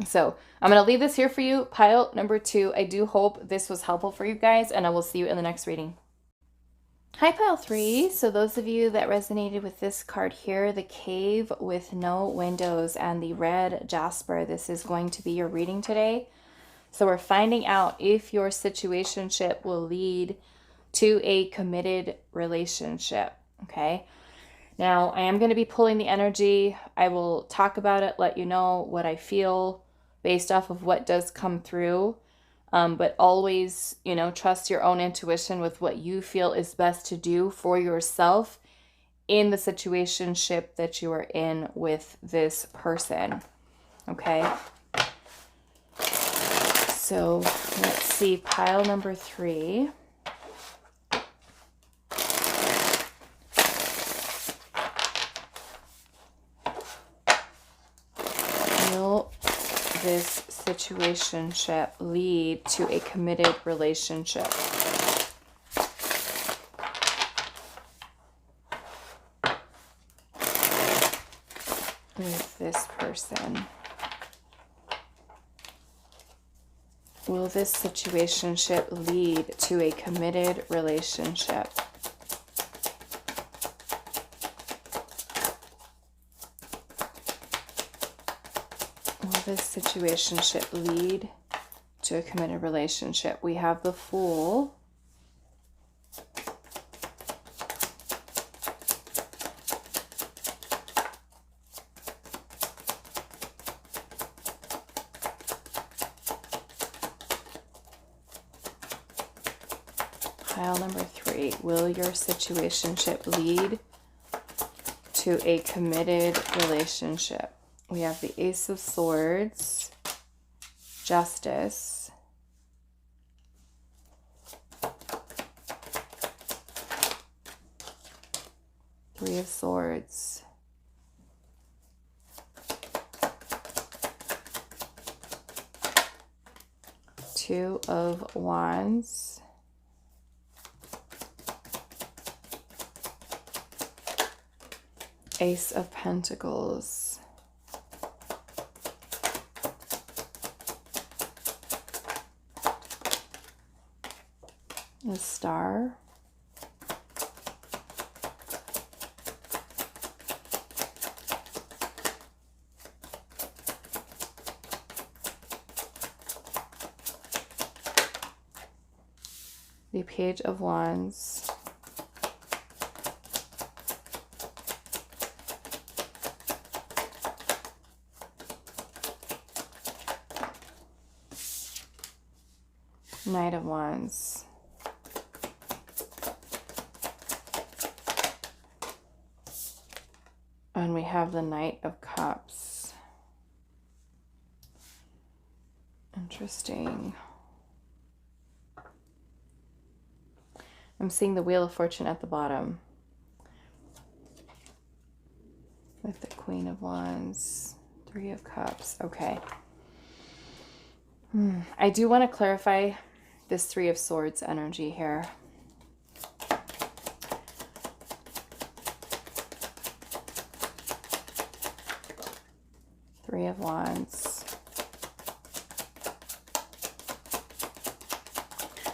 So I'm going to leave this here for you, pile number 2. I do hope this was helpful for you guys, and I will see you in the next reading. Hi, pile 3. So those of you that resonated with this card here, the cave with no windows and the red jasper, this is going to be your reading today. So we're finding out if your situationship will lead to a committed relationship. Okay. Now I am going to be pulling the energy. I will talk about it, let you know what I feel based off of what does come through. But always, trust your own intuition with what you feel is best to do for yourself in the situationship that you are in with this person. Okay. So let's see, pile number 3. Will this situationship lead to a committed relationship? With this person? Will this situationship lead to a committed relationship? Will this situationship lead to a committed relationship? We have the Fool. Pile number 3. Will your situationship lead to a committed relationship? We have the Ace of Swords, Justice, Three of Swords, Two of Wands, Ace of Pentacles, the Star, the Page of Wands, Knight of Wands, and we have the Knight of Cups. Interesting. I'm seeing the Wheel of Fortune at the bottom with the Queen of Wands, Three of Cups. Okay. I do want to clarify this Three of Swords energy here. Three of Wands.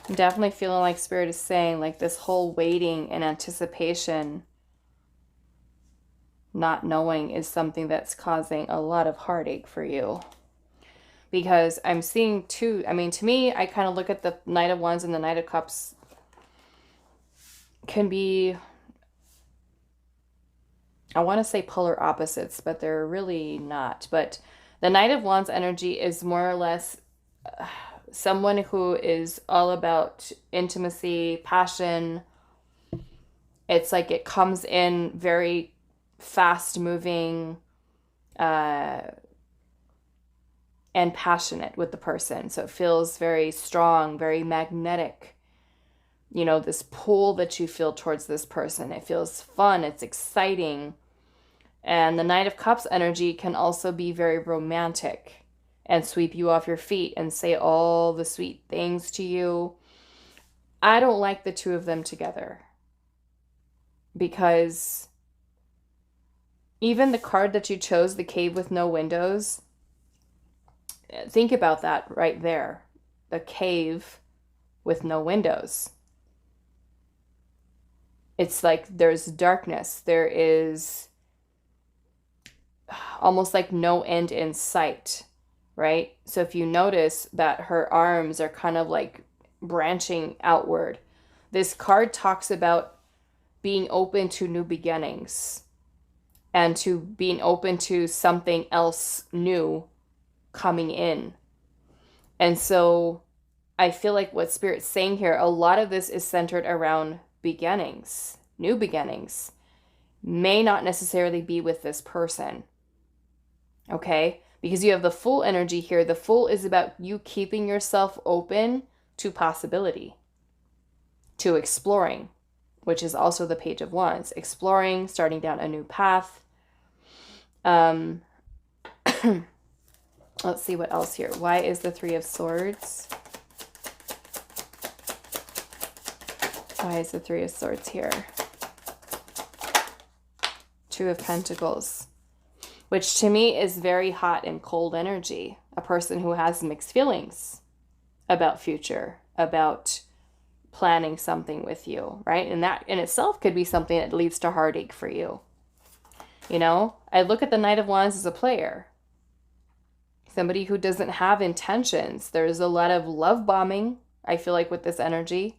I'm definitely feeling like Spirit is saying, like, this whole waiting and anticipation, not knowing, is something that's causing a lot of heartache for you. Because I'm seeing two, I mean, to me, I kind of look at the Knight of Wands and the Knight of Cups can be, I want to say polar opposites, but they're really not. But the Knight of Wands energy is more or less someone who is all about intimacy, passion. It's like it comes in very fast moving, and passionate with the person. So it feels very strong, very magnetic. You know, this pull that you feel towards this person. It feels fun. It's exciting. And the Knight of Cups energy can also be very romantic and sweep you off your feet and say all the sweet things to you. I don't like the two of them together, because even the card that you chose, the Cave with no windows, think about that right there. A cave with no windows. It's like there's darkness. There is almost like no end in sight, right? So if you notice that her arms are kind of like branching outward, this card talks about being open to new beginnings and to being open to something else new coming in. And so I feel like what Spirit's saying here, a lot of this is centered around beginnings, new beginnings. May not necessarily be with this person. Okay? Because you have the Fool energy here. The Fool is about you keeping yourself open to possibility, to exploring, which is also the Page of Wands. Exploring, starting down a new path. Let's see what else here. Why is the Three of Swords? Why is the Three of Swords here? Two of Pentacles, which to me is very hot and cold energy. A person who has mixed feelings about future, about planning something with you, right? And that in itself could be something that leads to heartache for you. You know, I look at the Knight of Wands as a player. Somebody who doesn't have intentions. There's a lot of love bombing, I feel like, with this energy.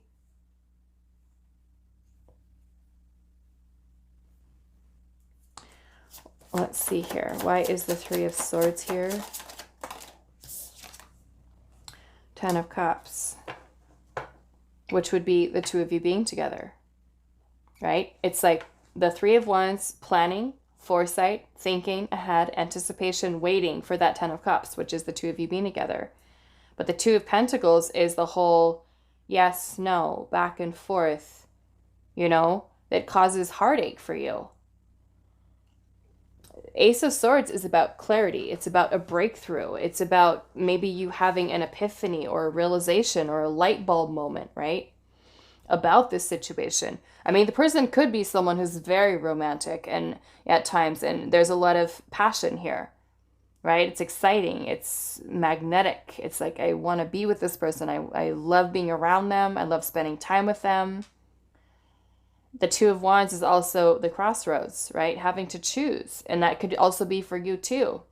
Let's see here. Why is the Three of Swords here? Ten of Cups, which would be the two of you being together, right? It's like the Three of Wands, planning, foresight, thinking ahead, anticipation, waiting for that Ten of Cups, which is the two of you being together. But the Two of Pentacles is the whole yes, no, back and forth, you know, that causes heartache for you. Ace of Swords is about clarity. It's about a breakthrough. It's about maybe you having an epiphany or a realization or a light bulb moment, right? About this situation. I mean, the person could be someone who's very romantic and at times, and there's a lot of passion here, right? It's exciting. It's magnetic. It's like, I want to be with this person. I love being around them. I love spending time with them. The Two of Wands is also the crossroads, right? Having to choose. And that could also be for you too.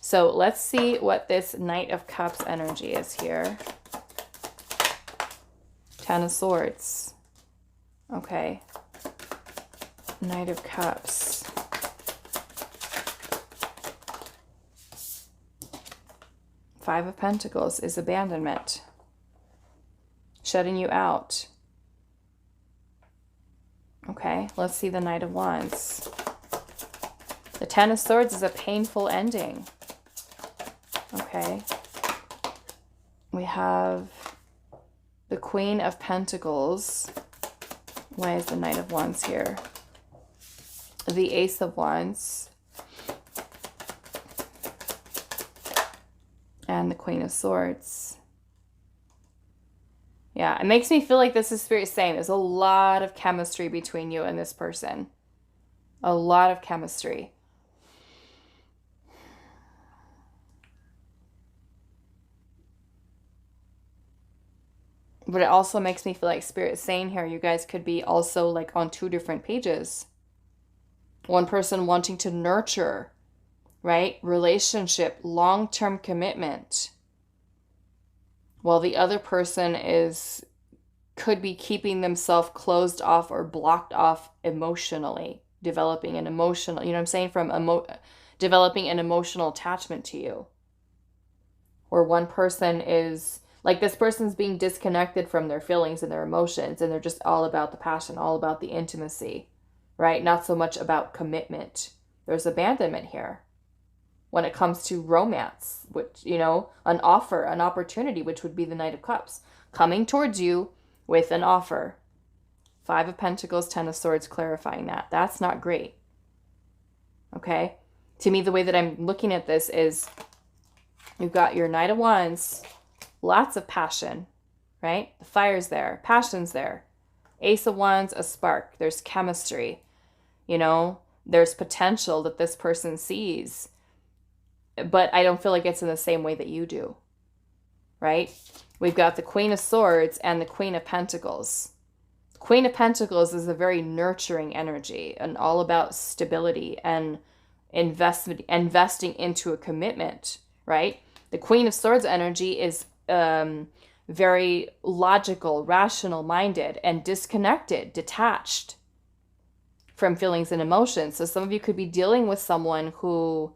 So let's see what this Knight of Cups energy is here. Ten of Swords. Okay. Knight of Cups. Five of Pentacles is abandonment. Shutting you out. Okay, let's see the Knight of Wands. The Ten of Swords is a painful ending. Okay. We have the Queen of Pentacles. Why is the Knight of Wands here? The Ace of Wands. And the Queen of Swords. Yeah, it makes me feel like this is Spirit saying there's a lot of chemistry between you and this person. A lot of chemistry. But it also makes me feel like Spirit is saying here, you guys could be also like on two different pages. One person wanting to nurture, right? Relationship, long-term commitment. While the other person could be keeping themselves closed off or blocked off emotionally, developing an emotional, you know what I'm saying, from developing an emotional attachment to you. Or one person is, like this person's being disconnected from their feelings and their emotions, and they're just all about the passion, all about the intimacy, right? Not so much about commitment. There's abandonment here. When it comes to romance, which, you know, an offer, an opportunity, which would be the Knight of Cups, coming towards you with an offer. Five of Pentacles, Ten of Swords, clarifying that. That's not great. Okay? To me, the way that I'm looking at this is you've got your Knight of Wands, lots of passion, right? The fire's there, passion's there. Ace of Wands, a spark. There's chemistry. You know, there's potential that this person sees. but I don't feel like it's in the same way that you do, right? We've got the Queen of Swords and the Queen of Pentacles. Queen of Pentacles is a very nurturing energy and all about stability and investing into a commitment, right? The Queen of Swords energy is very logical, rational minded, and disconnected, detached from feelings and emotions. So some of you could be dealing with someone who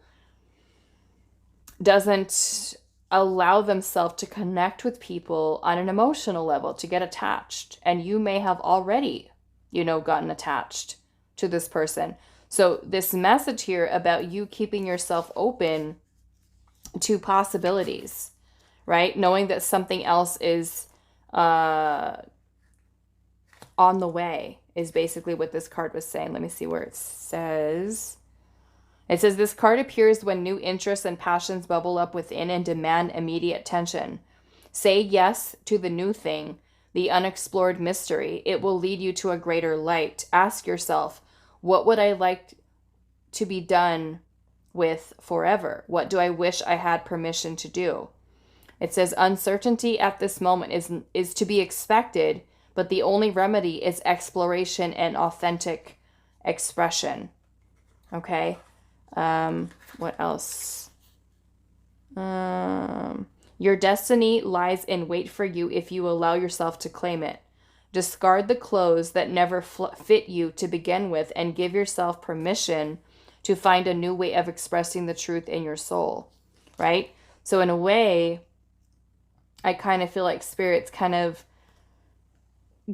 doesn't allow themselves to connect with people on an emotional level, to get attached. And you may have already, gotten attached to this person. So this message here about you keeping yourself open to possibilities, right? Knowing that something else is on the way is basically what this card was saying. Let me see where it says. It says, this card appears when new interests and passions bubble up within and demand immediate attention. Say yes to the new thing, the unexplored mystery. It will lead you to a greater light. Ask yourself, what would I like to be done with forever? What do I wish I had permission to do? It says, uncertainty at this moment is to be expected, but the only remedy is exploration and authentic expression. Okay? What else? Your destiny lies in wait for you if you allow yourself to claim it. Discard the clothes that never fit you to begin with and give yourself permission to find a new way of expressing the truth in your soul, right? So in a way, I kind of feel like Spirit's kind of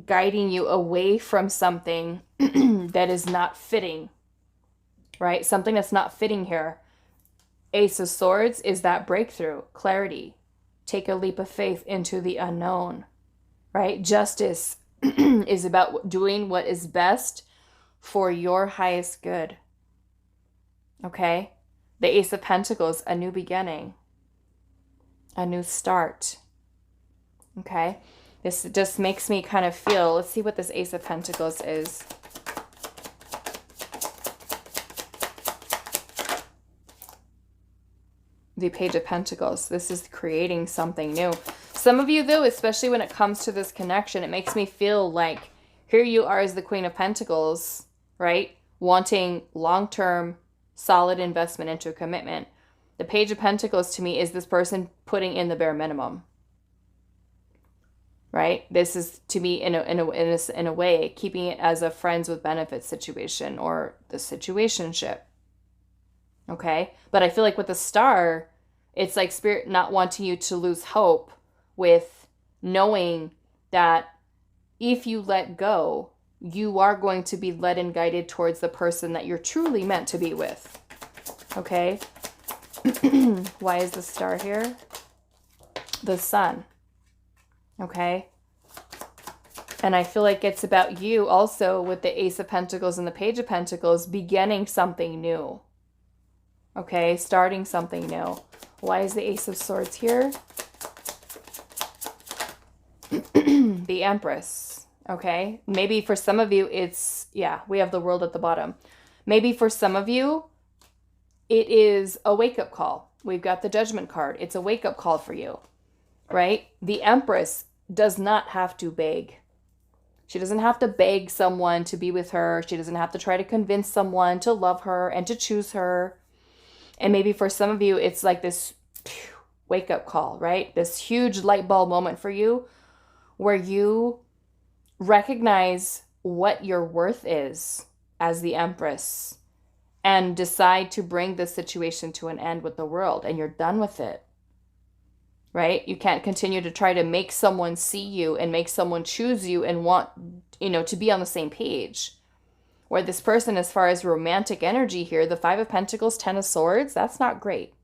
guiding you away from something that is not fitting, right? Something that's not fitting here. Ace of Swords is that breakthrough, clarity. Take a leap of faith into the unknown, right? Justice is about doing what is best for your highest good. Okay? The Ace of Pentacles, a new beginning, a new start. Okay? This just makes me kind of feel, let's see what this Ace of Pentacles is. The Page of Pentacles. This is creating something new. Some of you, though, especially when it comes to this connection, it makes me feel like here you are as the Queen of Pentacles, right? Wanting long-term, solid investment into a commitment. The Page of Pentacles to me is this person putting in the bare minimum, right? This is to me in a way keeping it as a friends with benefits situation or the situationship. Okay, but I feel like with the Star, it's like Spirit not wanting you to lose hope with knowing that if you let go, you are going to be led and guided towards the person that you're truly meant to be with. Okay. Why is the Star here? The Sun. Okay. And I feel like it's about you also with the Ace of Pentacles and the Page of Pentacles beginning something new. Okay, starting something new. Why is the Ace of Swords here? The Empress. Okay, maybe for some of you it's, we have the World at the bottom. Maybe for some of you, it is a wake-up call. We've got the Judgment card. It's a wake-up call for you, right? The Empress does not have to beg. She doesn't have to beg someone to be with her. She doesn't have to try to convince someone to love her and to choose her. And maybe for some of you, it's like this wake-up call, right? This huge light bulb moment for you where you recognize what your worth is as the Empress and decide to bring this situation to an end with the world, and you're done with it, right? You can't continue to try to make someone see you and make someone choose you and want, to be on the same page. Where this person, as far as romantic energy here, the Five of Pentacles, Ten of Swords, that's not great.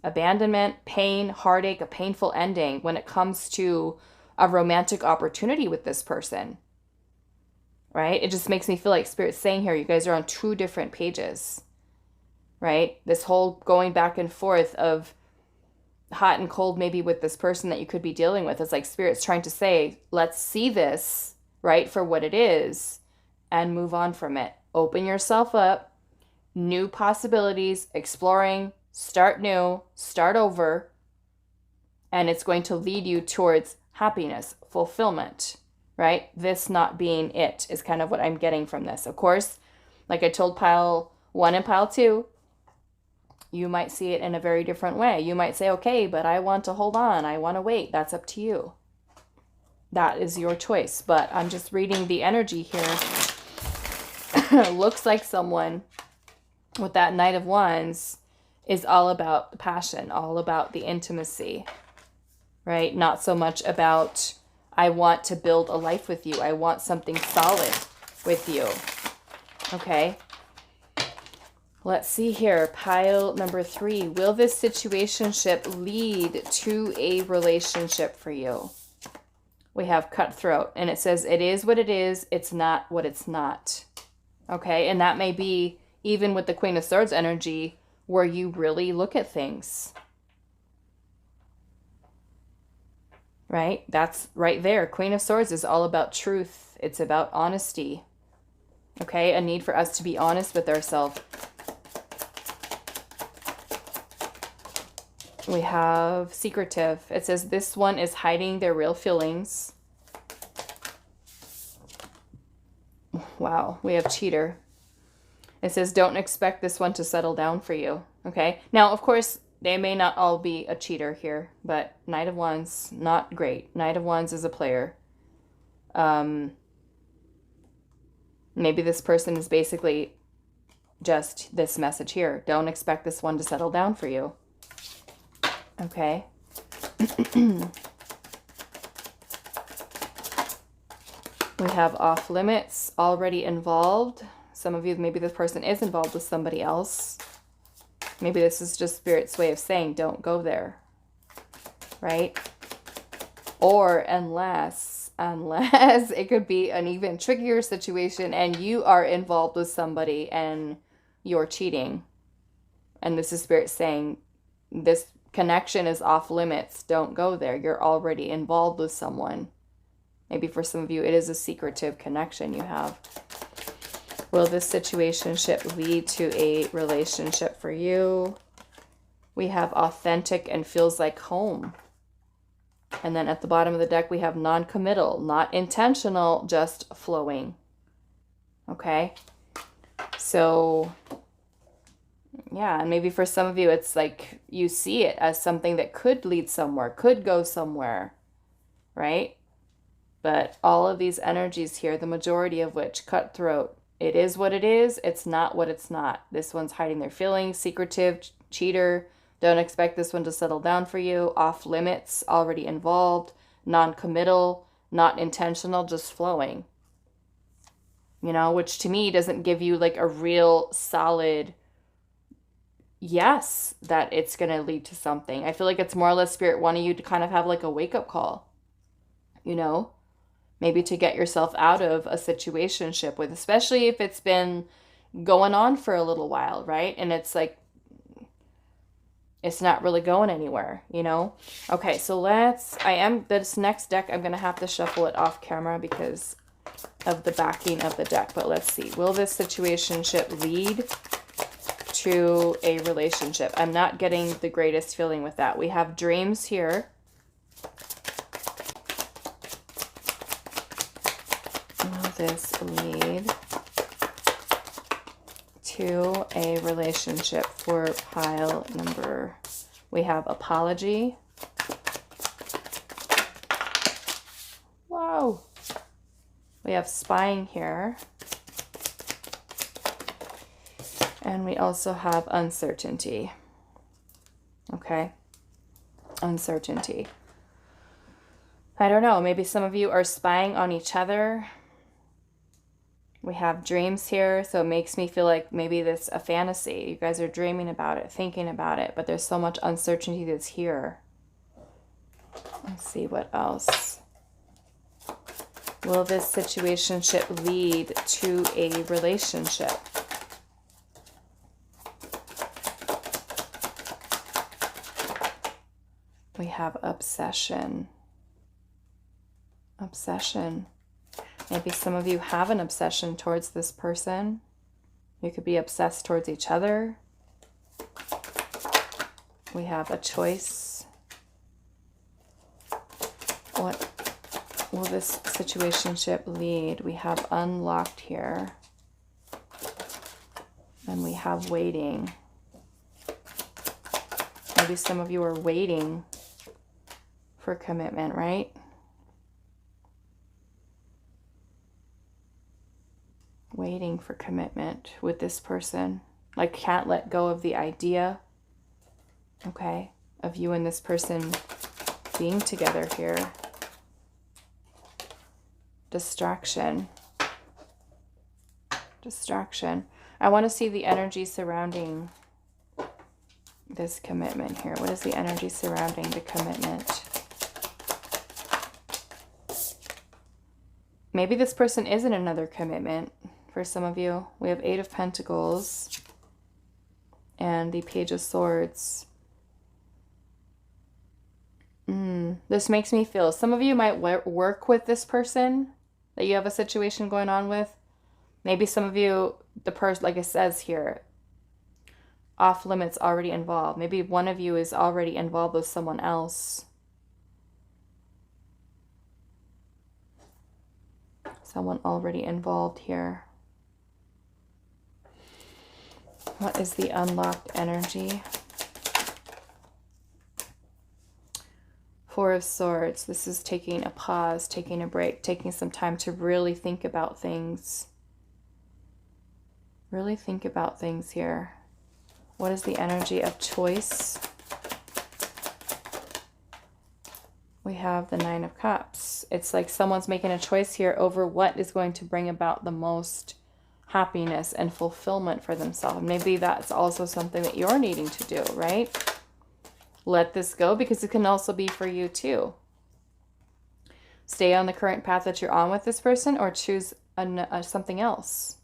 Abandonment, pain, heartache, a painful ending when it comes to a romantic opportunity with this person. Right? It just makes me feel like Spirit's saying here, you guys are on two different pages. Right? This whole going back and forth of hot and cold maybe with this person that you could be dealing with. It's like Spirit's trying to say, let's see this, right, for what it is. And move on from it. Open yourself up. New possibilities, exploring, start new, start over, and it's going to lead you towards happiness, fulfillment, right? This not being it is kind of what I'm getting from this. Of course, like I told pile 1 and pile 2, you might see it in a very different way. You might say, okay, but I want to hold on. I want to wait. That's up to you. That is your choice. But I'm just reading the energy here. Looks like someone with that Knight of Wands is all about the passion, all about the intimacy, right? Not so much about, I want to build a life with you. I want something solid with you. Okay. Let's see here. Pile number 3. Will this situationship lead to a relationship for you? We have cutthroat, and it says it is what it is. It's not what it's not. Okay. And that may be even with the Queen of Swords energy where you really look at things. Right? That's right there. Queen of Swords is all about truth. It's about honesty. Okay. A need for us to be honest with ourselves. We have secretive. It says this one is hiding their real feelings. Wow. We have cheater. It says don't expect this one to settle down for you. Okay. Now, of course, they may not all be a cheater here, but Knight of Wands, not great. Knight of Wands is a player. Maybe this person is basically just this message here. Don't expect this one to settle down for you. Okay. We have off limits, already involved. Some of you, maybe this person is involved with somebody else. Maybe this is just Spirit's way of saying, don't go there. Right? Or unless it could be an even trickier situation and you are involved with somebody and you're cheating. And this is Spirit saying, this connection is off limits. Don't go there. You're already involved with someone. Maybe for some of you, it is a secretive connection you have. Will this situationship lead to a relationship for you? We have authentic and feels like home. And then at the bottom of the deck, we have non-committal, not intentional, just flowing. Okay. So yeah, and maybe for some of you, it's like you see it as something that could lead somewhere, could go somewhere, right? But all of these energies here, the majority of which, cutthroat, it is what it is, it's not what it's not. This one's hiding their feelings, secretive, cheater, don't expect this one to settle down for you, off limits, already involved, non-committal, not intentional, just flowing. You know, which to me doesn't give you like a real solid yes, that it's going to lead to something. I feel like it's more or less Spirit wanting you to kind of have like a wake-up call, you know, maybe to get yourself out of a situationship with, especially if it's been going on for a little while, right? And it's like, it's not really going anywhere, you know? Okay, so this next deck, I'm going to have to shuffle it off camera because of the backing of the deck. But let's see. Will this situationship lead to a relationship? I'm not getting the greatest feeling with that. We have dreams here. Will this lead to a relationship for pile number? We have apology. Wow. We have spying here. And we also have uncertainty. Okay. Uncertainty. I don't know. Maybe some of you are spying on each other. We have dreams here. So it makes me feel like maybe this is a fantasy. You guys are dreaming about it, thinking about it. But there's so much uncertainty that's here. Let's see what else. Will this situationship lead to a relationship? We have obsession. Obsession. Maybe some of you have an obsession towards this person. You could be obsessed towards each other. We have a choice. What will this situationship lead? We have unlocked here. And we have waiting. Maybe some of you are waiting for commitment, right? Waiting for commitment with this person. Like, can't let go of the idea, okay, of you and this person being together here. Distraction. Distraction. I want to see the energy surrounding this commitment here. What is the energy surrounding the commitment? Maybe this person is in another commitment for some of you. We have 8 of Pentacles and the Page of Swords. This makes me feel some of you might work with this person that you have a situation going on with. Maybe some of you, the person, like it says here, off limits already involved. Maybe one of you is already involved with someone else. Someone already involved here. What is the unlocked energy? 4 of Swords. This is taking a pause, taking a break, taking some time to really think about things. Really think about things here. What is the energy of choice? We have the 9 of Cups. It's like someone's making a choice here over what is going to bring about the most happiness and fulfillment for themselves. Maybe that's also something that you're needing to do, right? Let this go, because it can also be for you too. Stay on the current path that you're on with this person, or choose something else,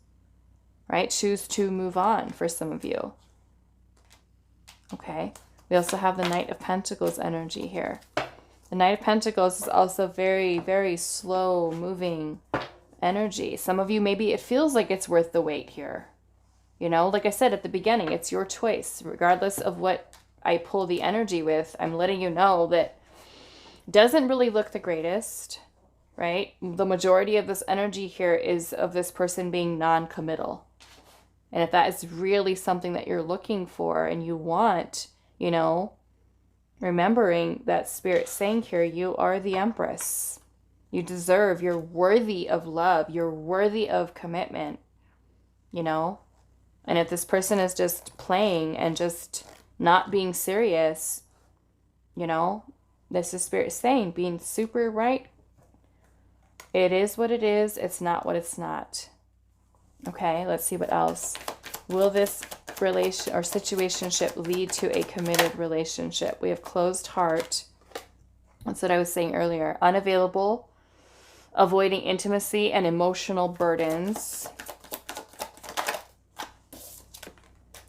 right? Choose to move on for some of you. Okay. We also have the Knight of Pentacles energy here. The Knight of Pentacles is also very, very slow moving energy. Some of you, maybe it feels like it's worth the wait here. You know, like I said at the beginning, it's your choice. Regardless of what I pull the energy with, I'm letting you know that it doesn't really look the greatest, right? The majority of this energy here is of this person being non-committal. And if that is really something that you're looking for and you want, you know, remembering that Spirit's saying here, you are the Empress. You deserve, you're worthy of love. You're worthy of commitment, you know? And if this person is just playing and just not being serious, you know, this is Spirit saying, being super right. It is what it is. It's not what it's not. Okay, let's see what else. Will this relation or situationship lead to a committed relationship? We have closed heart. That's what I was saying earlier. Unavailable, avoiding intimacy and emotional burdens.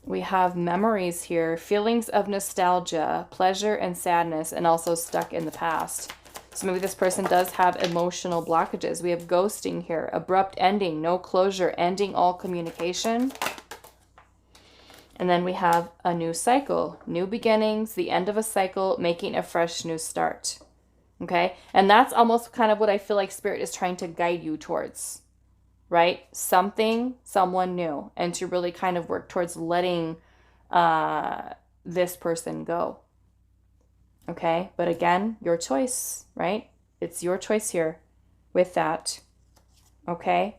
We have memories here, feelings of nostalgia, pleasure and sadness, and also stuck in the past. So maybe this person does have emotional blockages. We have ghosting here, abrupt ending, no closure, ending all communication. And then we have a new cycle, new beginnings, the end of a cycle, making a fresh new start. Okay? And that's almost kind of what I feel like Spirit is trying to guide you towards, right? Something, someone new, and to really kind of work towards letting this person go. Okay? But again, your choice, right? It's your choice here with that. Okay?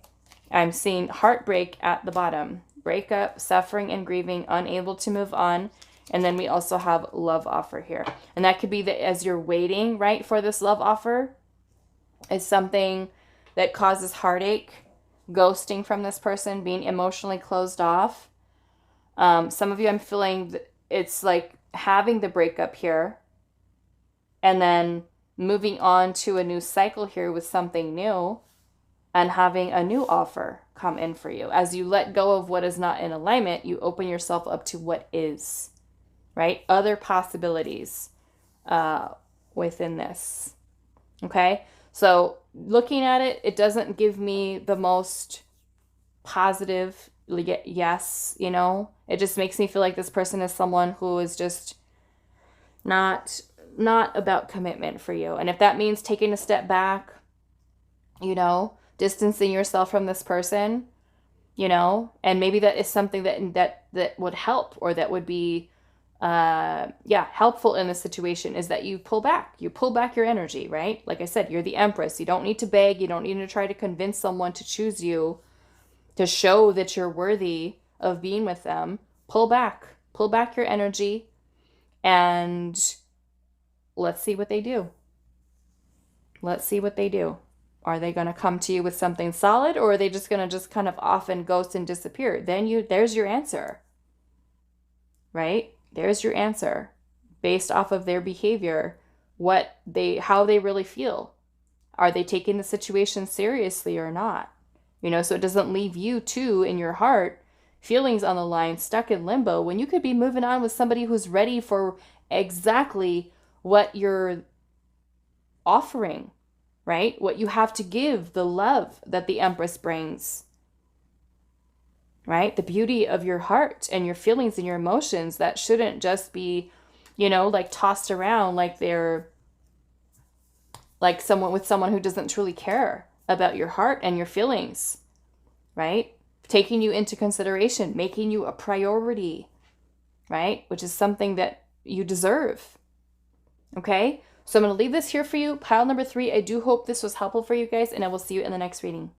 I'm seeing heartbreak at the bottom. Breakup, suffering and grieving, unable to move on. And then we also have love offer here. And that could be that as you're waiting, right, for this love offer, is something that causes heartache, ghosting from this person, being emotionally closed off. Some of you, I'm feeling it's like having the breakup here and then moving on to a new cycle here with something new and having a new offer come in for you. As you let go of what is not in alignment, you open yourself up to what is, right? Other possibilities within this. Okay? So looking at it, it doesn't give me the most positive yes, you know? It just makes me feel like this person is someone who is just not about commitment for you. And if that means taking a step back, you know, distancing yourself from this person, you know, and maybe that is something that would help, or that would be helpful in the situation, is that you pull back your energy, right? Like I said, you're the Empress. You don't need to beg. You don't need to try to convince someone to choose you, to show that you're worthy of being with them. Pull back your energy, and let's see what they do. Let's see what they do. Are they going to come to you with something solid, or are they just going to just kind of off and ghost and disappear? Then there's your answer, right? There's your answer based off of their behavior, how they really feel. Are they taking the situation seriously or not? You know, so it doesn't leave you too in your heart, feelings on the line, stuck in limbo, when you could be moving on with somebody who's ready for exactly what you're offering, right? What you have to give, the love that the Empress brings, right? The beauty of your heart and your feelings and your emotions that shouldn't just be, you know, like tossed around like they're like someone who doesn't truly care about your heart and your feelings, right? Taking you into consideration, making you a priority, right? Which is something that you deserve. Okay? So I'm going to leave this here for you. Pile number 3. I do hope this was helpful for you guys, and I will see you in the next reading.